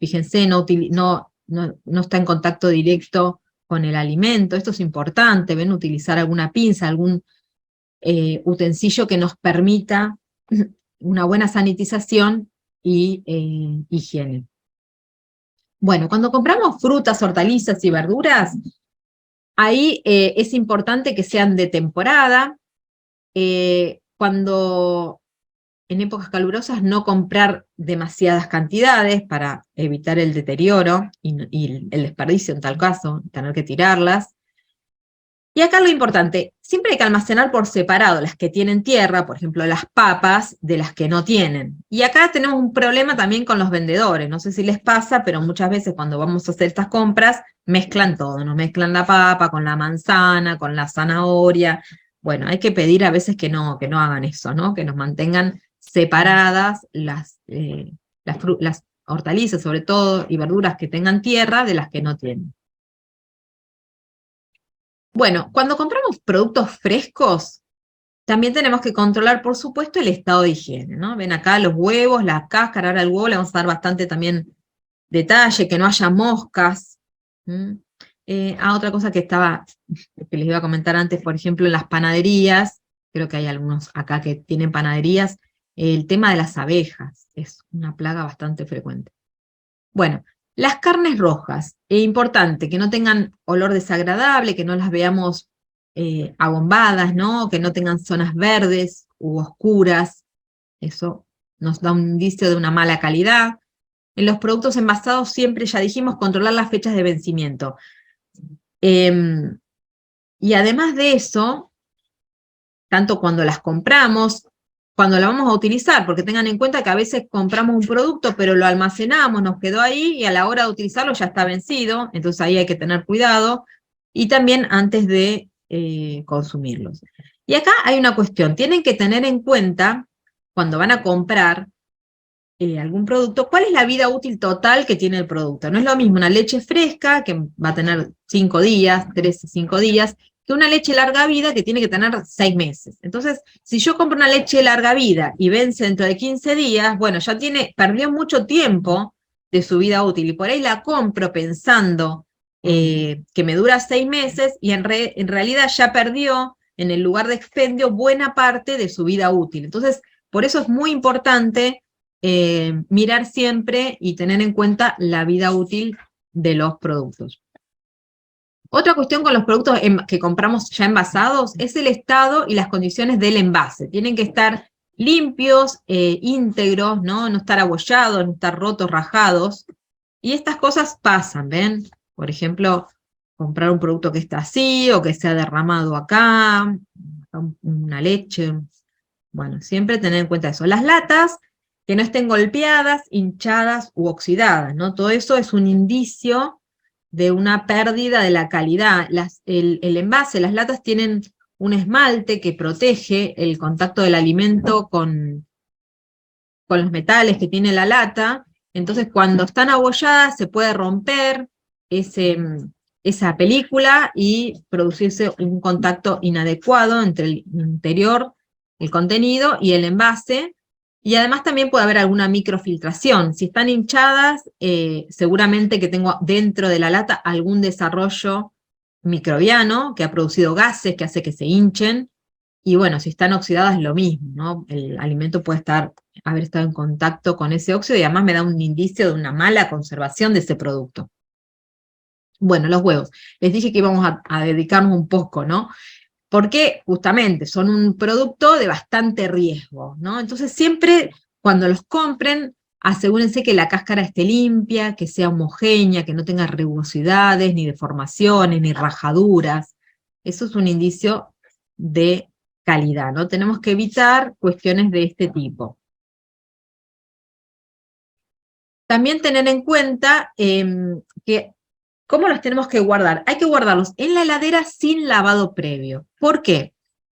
fíjense, no está en contacto directo con el alimento. Esto es importante, ven, utilizar alguna pinza, algún utensilio que nos permita una buena sanitización y higiene. Bueno, cuando compramos frutas, hortalizas y verduras, ahí es importante que sean de temporada. Cuando en épocas calurosas no comprar demasiadas cantidades para evitar el deterioro y el desperdicio en tal caso, tener que tirarlas. Y acá lo importante, siempre hay que almacenar por separado las que tienen tierra, por ejemplo las papas, de las que no tienen. Y acá tenemos un problema también con los vendedores, no sé si les pasa, pero muchas veces cuando vamos a hacer estas compras, mezclan todo, nos mezclan la papa con la manzana, con la zanahoria. Bueno, hay que pedir a veces que no hagan eso, ¿no? Que nos mantengan separadas las hortalizas, sobre todo, y verduras que tengan tierra, de las que no tienen. Bueno, cuando compramos productos frescos, También tenemos que controlar, por supuesto, el estado de higiene, ¿no? Ven acá los huevos, la cáscara, ahora el huevo le vamos a dar bastante también detalle, que no haya moscas. Otra cosa que les iba a comentar antes, por ejemplo, en las panaderías, creo que hay algunos acá que tienen panaderías, el tema de las abejas, es una plaga bastante frecuente. Bueno, las carnes rojas, es importante que no tengan olor desagradable, que no las veamos agombadas, ¿no? Que no tengan zonas verdes u oscuras, eso nos da un indicio de una mala calidad. En los productos envasados siempre, ya dijimos, controlar las fechas de vencimiento. Y además de eso, tanto cuando las compramos, cuando la vamos a utilizar, porque tengan en cuenta que a veces compramos un producto, pero lo almacenamos, nos quedó ahí, y a la hora de utilizarlo ya está vencido, entonces ahí hay que tener cuidado, y también antes de consumirlos. Y acá hay una cuestión, tienen que tener en cuenta, cuando van a comprar algún producto, cuál es la vida útil total que tiene el producto. No es lo mismo una leche fresca, que va a tener 5 días, 3, 5 días, que una leche larga vida que tiene que tener 6 meses. Entonces, si yo compro una leche larga vida y vence dentro de 15 días, bueno, ya perdió mucho tiempo de su vida útil, y por ahí la compro pensando que me dura 6 meses, y en realidad ya perdió, en el lugar de expendio, buena parte de su vida útil. Entonces, por eso es muy importante mirar siempre y tener en cuenta la vida útil de los productos. Otra cuestión con los productos que compramos ya envasados es el estado y las condiciones del envase. Tienen que estar limpios, íntegros, ¿no? No estar abollados, no estar rotos, rajados. Y estas cosas pasan, ¿ven? Por ejemplo, comprar un producto que está así, o que se ha derramado acá, una leche. Bueno, siempre tener en cuenta eso. Las latas, que no estén golpeadas, hinchadas u oxidadas, ¿no? Todo eso es un indicio de una pérdida de la calidad. El envase, las latas tienen un esmalte que protege el contacto del alimento con los metales que tiene la lata, entonces cuando están abolladas se puede romper esa película y producirse un contacto inadecuado entre el interior, el contenido, y el envase, y además también puede haber alguna microfiltración. Si están hinchadas, seguramente que tengo dentro de la lata algún desarrollo microbiano que ha producido gases que hace que se hinchen, y bueno, si están oxidadas lo mismo, ¿no? El alimento puede haber estado en contacto con ese óxido, y además me da un indicio de una mala conservación de ese producto. Bueno, los huevos. Les dije que íbamos a dedicarnos un poco, ¿no? Porque justamente son un producto de bastante riesgo, ¿no? Entonces siempre cuando los compren, asegúrense que la cáscara esté limpia, que sea homogénea, que no tenga rugosidades, ni deformaciones, ni rajaduras. Eso es un indicio de calidad, ¿no? Tenemos que evitar cuestiones de este tipo. También tener en cuenta que ¿cómo los tenemos que guardar? Hay que guardarlos en la heladera sin lavado previo. ¿Por qué?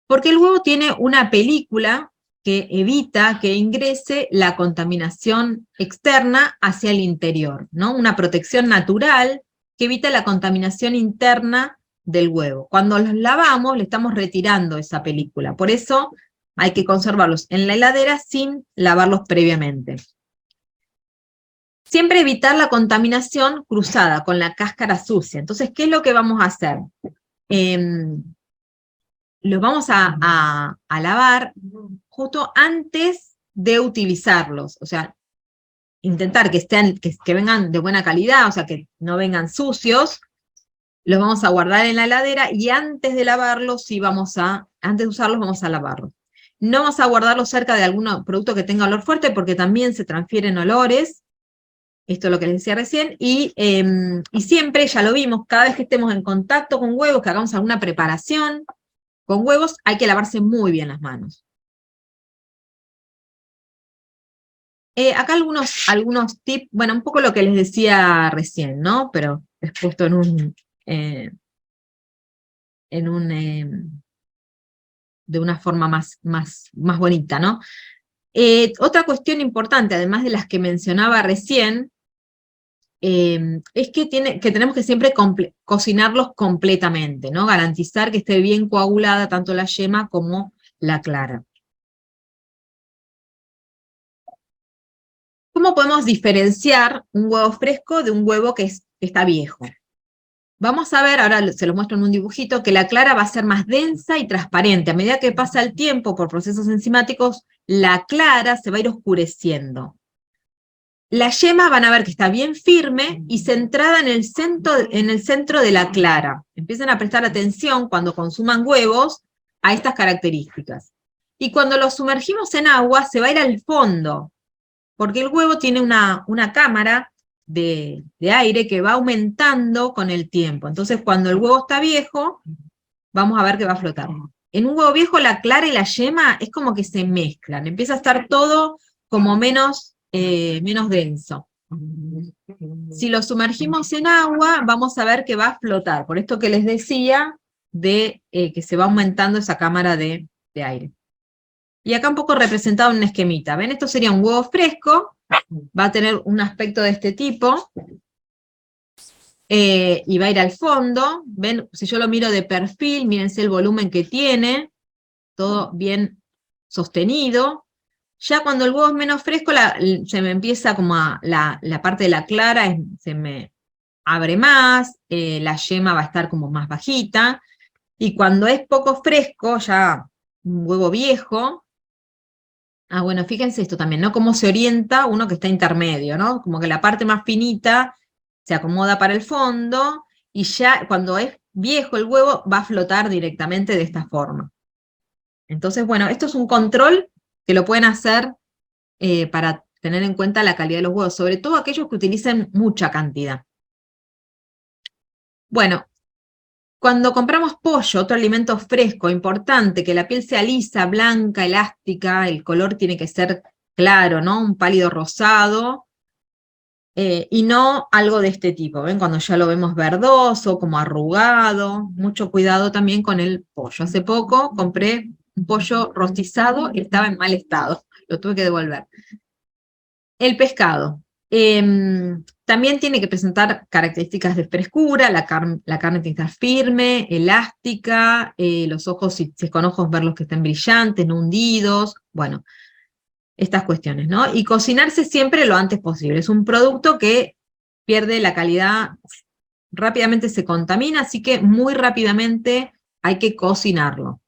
Porque el huevo tiene una película que evita que ingrese la contaminación externa hacia el interior, ¿no? Una protección natural que evita la contaminación interna del huevo. Cuando los lavamos, le estamos retirando esa película. Por eso hay que conservarlos en la heladera sin lavarlos previamente. Siempre evitar la contaminación cruzada con la cáscara sucia. Entonces, ¿qué es lo que vamos a hacer? Los vamos a lavar justo antes de utilizarlos. O sea, intentar que vengan de buena calidad, o sea, que no vengan sucios. Los vamos a guardar en la heladera, y antes de lavarlos, antes de usarlos, vamos a lavarlos. No vamos a guardarlos cerca de algún producto que tenga olor fuerte, porque también se transfieren olores. Esto es lo que les decía recién, y siempre, ya lo vimos, cada vez que estemos en contacto con huevos, que hagamos alguna preparación con huevos, hay que lavarse muy bien las manos. Acá algunos tips, bueno, un poco lo que les decía recién, ¿no? Pero es puesto de una forma más bonita, ¿no? Otra cuestión importante, además de las que mencionaba recién, es que tenemos que siempre cocinarlos completamente, ¿no? Garantizar que esté bien coagulada tanto la yema como la clara. ¿Cómo podemos diferenciar un huevo fresco de un huevo que está viejo? Vamos a ver, ahora se los muestro en un dibujito, que la clara va a ser más densa y transparente. A medida que pasa el tiempo por procesos enzimáticos, la clara se va a ir oscureciendo. La yema van a ver que está bien firme y centrada en el centro de la clara. Empiecen a prestar atención cuando consuman huevos a estas características. Y cuando los sumergimos en agua, se va a ir al fondo, porque el huevo tiene una cámara de aire que va aumentando con el tiempo. Entonces, cuando el huevo está viejo, vamos a ver que va a flotar. En un huevo viejo, la clara y la yema es como que se mezclan. Empieza a estar todo como menos denso. Si lo sumergimos en agua, vamos a ver que va a flotar. Por esto que les decía de que se va aumentando esa cámara de aire. Y acá un poco representado en un esquemita. ¿Ven? Esto sería un huevo fresco. Va a tener un aspecto de este tipo. Y va a ir al fondo. ¿Ven? Si yo lo miro de perfil, mírense el volumen que tiene. Todo bien sostenido. Ya cuando el huevo es menos fresco, se me empieza como la parte de la clara, se me abre más, la yema va a estar como más bajita. Y cuando es poco fresco, ya un huevo viejo, bueno, fíjense esto también, ¿no? Cómo se orienta uno que está intermedio, ¿no? Como que la parte más finita se acomoda para el fondo, y ya cuando es viejo el huevo va a flotar directamente de esta forma. Entonces, bueno, esto es un control que lo pueden hacer para tener en cuenta la calidad de los huevos, sobre todo aquellos que utilicen mucha cantidad. Bueno, cuando compramos pollo, otro alimento fresco, importante, que la piel sea lisa, blanca, elástica, el color tiene que ser claro, ¿no? Un pálido rosado, y no algo de este tipo, ¿ven? Cuando ya lo vemos verdoso, como arrugado, mucho cuidado también con el pollo. Hace poco compré un pollo rostizado y estaba en mal estado, lo tuve que devolver. El pescado. También tiene que presentar características de frescura, la carne tiene que estar firme, elástica, los ojos, si es con ojos, verlos que estén brillantes, no hundidos, bueno, estas cuestiones, ¿no? Y cocinarse siempre lo antes posible. Es un producto que pierde la calidad, rápidamente se contamina, así que muy rápidamente hay que cocinarlo.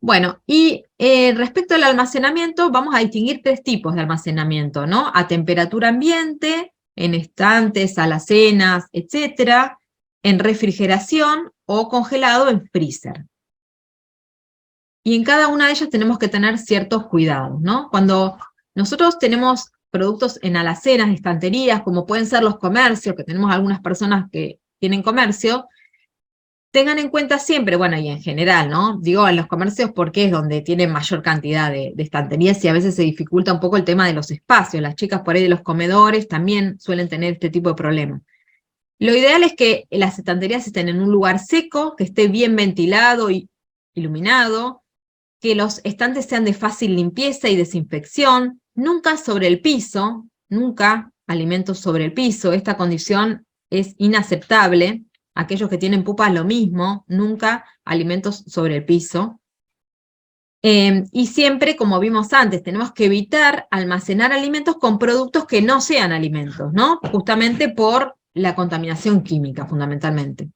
Bueno, y respecto al almacenamiento, vamos a distinguir tres tipos de almacenamiento, ¿no? A temperatura ambiente, en estantes, alacenas, etcétera, en refrigeración o congelado en freezer. Y en cada una de ellas tenemos que tener ciertos cuidados, ¿no? Cuando nosotros tenemos productos en alacenas, estanterías, como pueden ser los comercios, que tenemos algunas personas que tienen comercio, tengan en cuenta siempre, bueno, y en general, ¿no? Digo, en los comercios porque es donde tienen mayor cantidad de estanterías y a veces se dificulta un poco el tema de los espacios. Las chicas por ahí de los comedores también suelen tener este tipo de problemas. Lo ideal es que las estanterías estén en un lugar seco, que esté bien ventilado y iluminado, que los estantes sean de fácil limpieza y desinfección, nunca sobre el piso, nunca alimentos sobre el piso. Esta condición es inaceptable. Aquellos que tienen pupas lo mismo, nunca alimentos sobre el piso. Y siempre, como vimos antes, tenemos que evitar almacenar alimentos con productos que no sean alimentos, ¿no? Justamente por la contaminación química, fundamentalmente.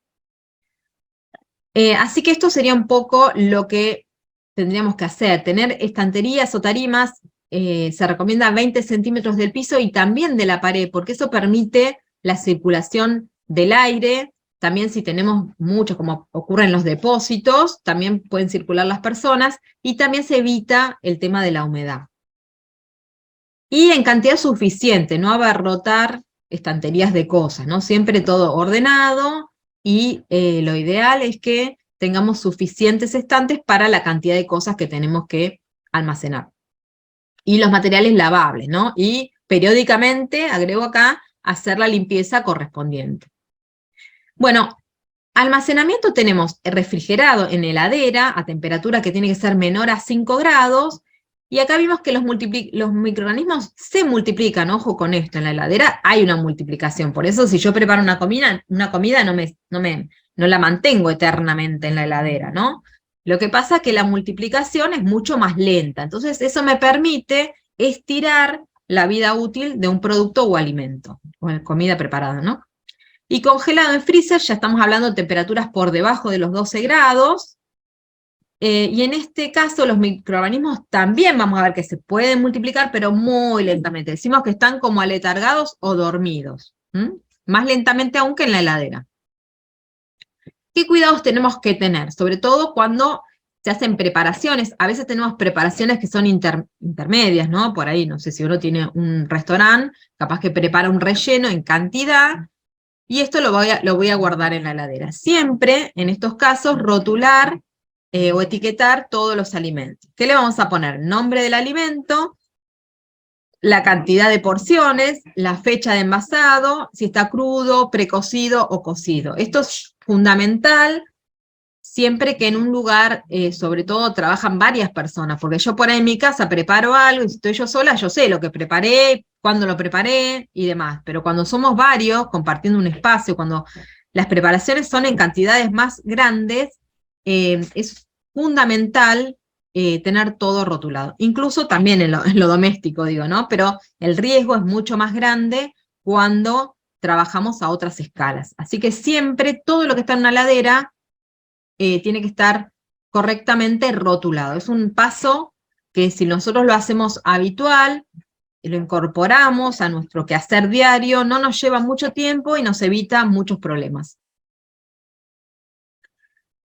Así que esto sería un poco lo que tendríamos que hacer. Tener estanterías o tarimas, se recomienda 20 centímetros del piso y también de la pared, porque eso permite la circulación del aire. También si tenemos muchos, como ocurre en los depósitos, también pueden circular las personas, y también se evita el tema de la humedad. Y en cantidad suficiente, no abarrotar estanterías de cosas, ¿no? Siempre todo ordenado, y lo ideal es que tengamos suficientes estantes para la cantidad de cosas que tenemos que almacenar. Y los materiales lavables, ¿no? Y periódicamente, agrego acá, hacer la limpieza correspondiente. Bueno, almacenamiento tenemos refrigerado en heladera, a temperatura que tiene que ser menor a 5 grados, y acá vimos que los microorganismos se multiplican, ojo con esto, en la heladera hay una multiplicación, por eso si yo preparo una comida no la mantengo eternamente en la heladera, ¿no? Lo que pasa es que la multiplicación es mucho más lenta, entonces eso me permite estirar la vida útil de un producto o alimento, o comida preparada, ¿no? Y congelado en freezer ya estamos hablando de temperaturas por debajo de los 12 grados, y en este caso los microorganismos también vamos a ver que se pueden multiplicar, pero muy lentamente. Decimos que están como aletargados o dormidos, más lentamente aún que en la heladera. ¿Qué cuidados tenemos que tener? Sobre todo cuando se hacen preparaciones. A veces tenemos preparaciones que son intermedias, ¿no? Por ahí, no sé, si uno tiene un restaurante, capaz que prepara un relleno en cantidad, y esto lo voy a guardar en la heladera. Siempre, en estos casos, rotular o etiquetar todos los alimentos. ¿Qué le vamos a poner? Nombre del alimento, la cantidad de porciones, la fecha de envasado, si está crudo, precocido o cocido. Esto es fundamental siempre que en un lugar, sobre todo, trabajan varias personas, porque yo por ahí en mi casa preparo algo, y si estoy yo sola, yo sé lo que preparé, cuándo lo preparé y demás, pero cuando somos varios, compartiendo un espacio, cuando las preparaciones son en cantidades más grandes, es fundamental tener todo rotulado, incluso también en lo doméstico, digo, ¿no? Pero el riesgo es mucho más grande cuando trabajamos a otras escalas. Así que siempre todo lo que está en una heladera tiene que estar correctamente rotulado. Es un paso que si nosotros lo hacemos habitual, lo incorporamos a nuestro quehacer diario, no nos lleva mucho tiempo y nos evita muchos problemas.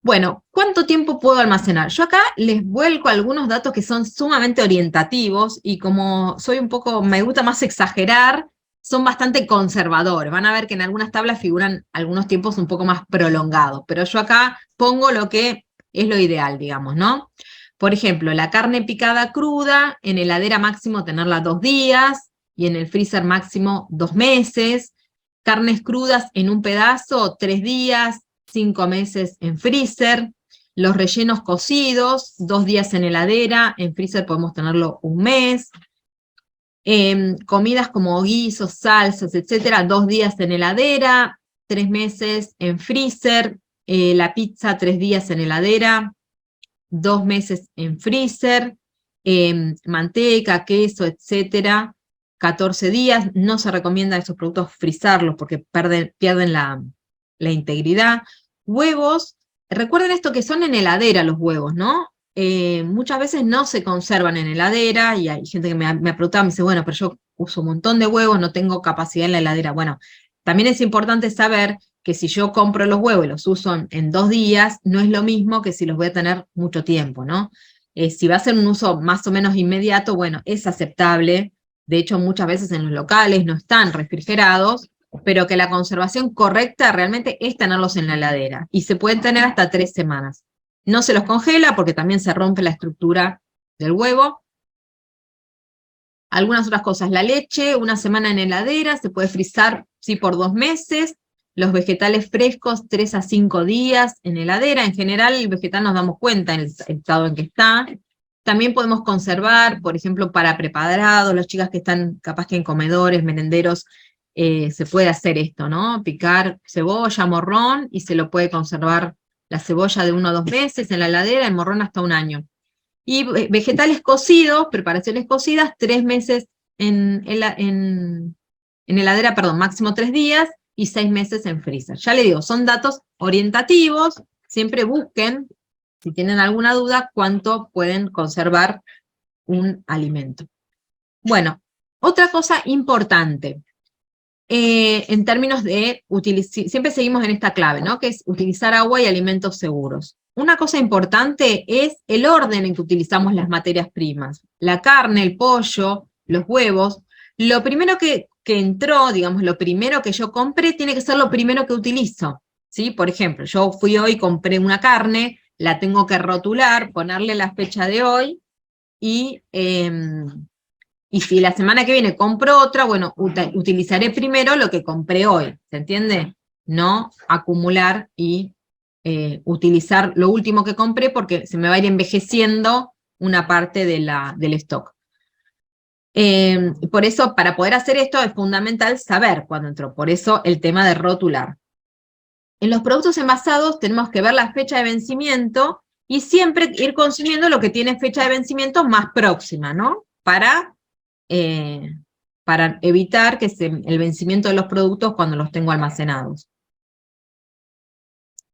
Bueno, ¿cuánto tiempo puedo almacenar? Yo acá les vuelco algunos datos que son sumamente orientativos, y como soy un poco, me gusta más exagerar, son bastante conservadores. Van a ver que en algunas tablas figuran algunos tiempos un poco más prolongados, pero yo acá pongo lo que es lo ideal, digamos, ¿no? Por ejemplo, la carne picada cruda, en heladera máximo tenerla 2 días, y en el freezer máximo 2 meses. Carnes crudas en un pedazo, 3 días, 5 meses en freezer. Los rellenos cocidos, 2 días en heladera, en freezer podemos tenerlo 1 mes. Comidas como guisos, salsas, etcétera, 2 días en heladera, 3 meses en freezer. La pizza, 3 días en heladera, 2 meses en freezer. Manteca, queso, etcétera, 14 días. No se recomienda esos productos frizarlos porque pierden la integridad. Huevos, recuerden esto que son en heladera los huevos, ¿no? Muchas veces no se conservan en heladera, y hay gente que me ha preguntado, me dice, bueno, pero yo uso un montón de huevos, no tengo capacidad en la heladera. Bueno, también es importante saber que si yo compro los huevos y los uso en 2 días, no es lo mismo que si los voy a tener mucho tiempo, ¿no? Si va a ser un uso más o menos inmediato, bueno, es aceptable. De hecho, muchas veces en los locales no están refrigerados, pero que la conservación correcta realmente es tenerlos en la heladera, y se pueden tener hasta 3 semanas. No se los congela porque también se rompe la estructura del huevo. Algunas otras cosas, la leche, 1 semana en heladera, se puede frizar, sí, por 2 meses. Los vegetales frescos, 3 a 5 días en heladera. En general, el vegetal nos damos cuenta en el estado en que está. También podemos conservar, por ejemplo, para preparados, las chicas que están capaz que en comedores, merenderos, se puede hacer esto, ¿no? Picar cebolla, morrón, y se lo puede conservar la cebolla de 1 a 2 meses en la heladera, el morrón hasta 1 año. Y vegetales cocidos, preparaciones cocidas, 3 meses en heladera, perdón, máximo 3 días, y 6 meses en freezer. Ya le digo, son datos orientativos, siempre busquen, si tienen alguna duda, cuánto pueden conservar un alimento. Bueno, otra cosa importante, en términos de siempre seguimos en esta clave, ¿no? Que es utilizar agua y alimentos seguros. Una cosa importante es el orden en que utilizamos las materias primas. La carne, el pollo, los huevos. Lo primero que entró, digamos, lo primero que yo compré, tiene que ser lo primero que utilizo, ¿sí? Por ejemplo, yo fui hoy y compré una carne, la tengo que rotular, ponerle la fecha de hoy, y si la semana que viene compro otra, bueno, utilizaré primero lo que compré hoy, ¿se entiende? No acumular y utilizar lo último que compré, porque se me va a ir envejeciendo una parte del stock. Por eso, para poder hacer esto, es fundamental saber cuándo entró, por eso el tema de rotular. En los productos envasados tenemos que ver la fecha de vencimiento y siempre ir consumiendo lo que tiene fecha de vencimiento más próxima, ¿no? Para evitar que el vencimiento de los productos cuando los tengo almacenados.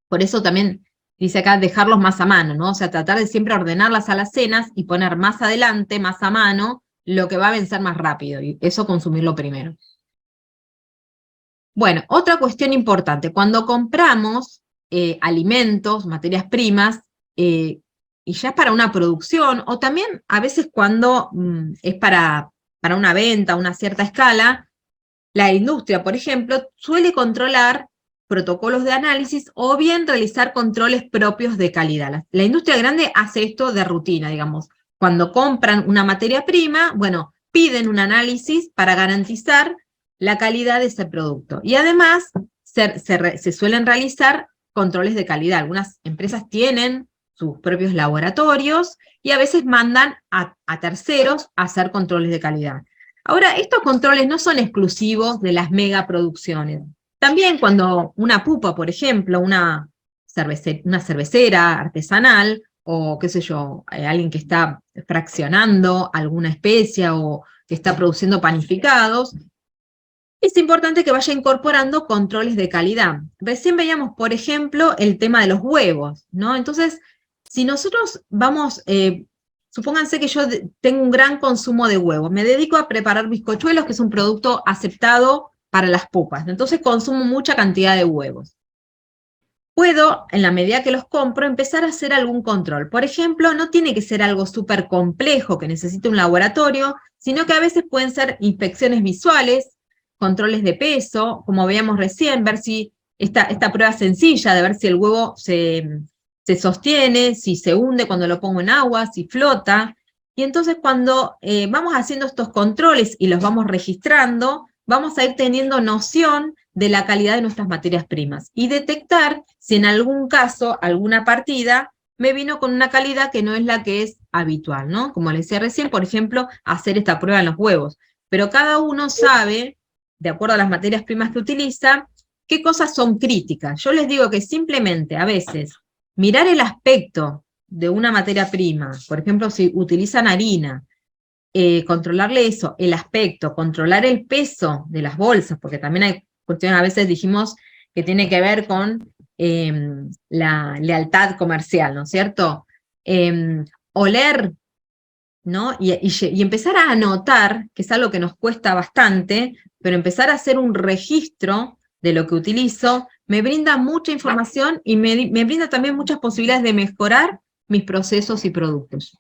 Por eso también dice acá dejarlos más a mano, ¿no? O sea, tratar de siempre ordenar las alacenas y poner más adelante, más a mano, lo que va a vencer más rápido, y eso consumirlo primero. Bueno, otra cuestión importante, cuando compramos alimentos, materias primas, y ya es para una producción, o también a veces cuando es para una venta, una cierta escala, la industria, por ejemplo, suele controlar protocolos de análisis o bien realizar controles propios de calidad. La industria grande hace esto de rutina, digamos. Cuando compran una materia prima, bueno, piden un análisis para garantizar la calidad de ese producto. Y además se suelen realizar controles de calidad. Algunas empresas tienen sus propios laboratorios y a veces mandan a terceros a hacer controles de calidad. Ahora, estos controles no son exclusivos de las megaproducciones. También cuando una pupa, por ejemplo, una cervecera artesanal, o qué sé yo, alguien que está fraccionando alguna especia o que está produciendo panificados, es importante que vaya incorporando controles de calidad. Recién veíamos, por ejemplo, el tema de los huevos, ¿no? Entonces, si nosotros vamos, supónganse que yo tengo un gran consumo de huevos, me dedico a preparar bizcochuelos, que es un producto aceptado para las pupas, entonces consumo mucha cantidad de huevos. Puedo, en la medida que los compro, empezar a hacer algún control. Por ejemplo, no tiene que ser algo súper complejo que necesite un laboratorio, sino que a veces pueden ser inspecciones visuales, controles de peso, como veíamos recién, ver si esta prueba sencilla de ver si el huevo se sostiene, si se hunde cuando lo pongo en agua, si flota. Y entonces cuando vamos haciendo estos controles y los vamos registrando, vamos a ir teniendo noción de la calidad de nuestras materias primas y detectar si en algún caso, alguna partida, me vino con una calidad que no es la que es habitual, ¿no? Como les decía recién, por ejemplo, hacer esta prueba en los huevos. Pero cada uno sabe, de acuerdo a las materias primas que utiliza, qué cosas son críticas. Yo les digo que simplemente a veces mirar el aspecto de una materia prima, por ejemplo, si utilizan harina, controlarle eso, el aspecto, controlar el peso de las bolsas, porque también hay cuestiones, a veces dijimos que tiene que ver con la lealtad comercial, ¿no es cierto? Oler, ¿no? Y empezar a anotar, que es algo que nos cuesta bastante, pero empezar a hacer un registro de lo que utilizo, me brinda mucha información y me brinda también muchas posibilidades de mejorar mis procesos y productos.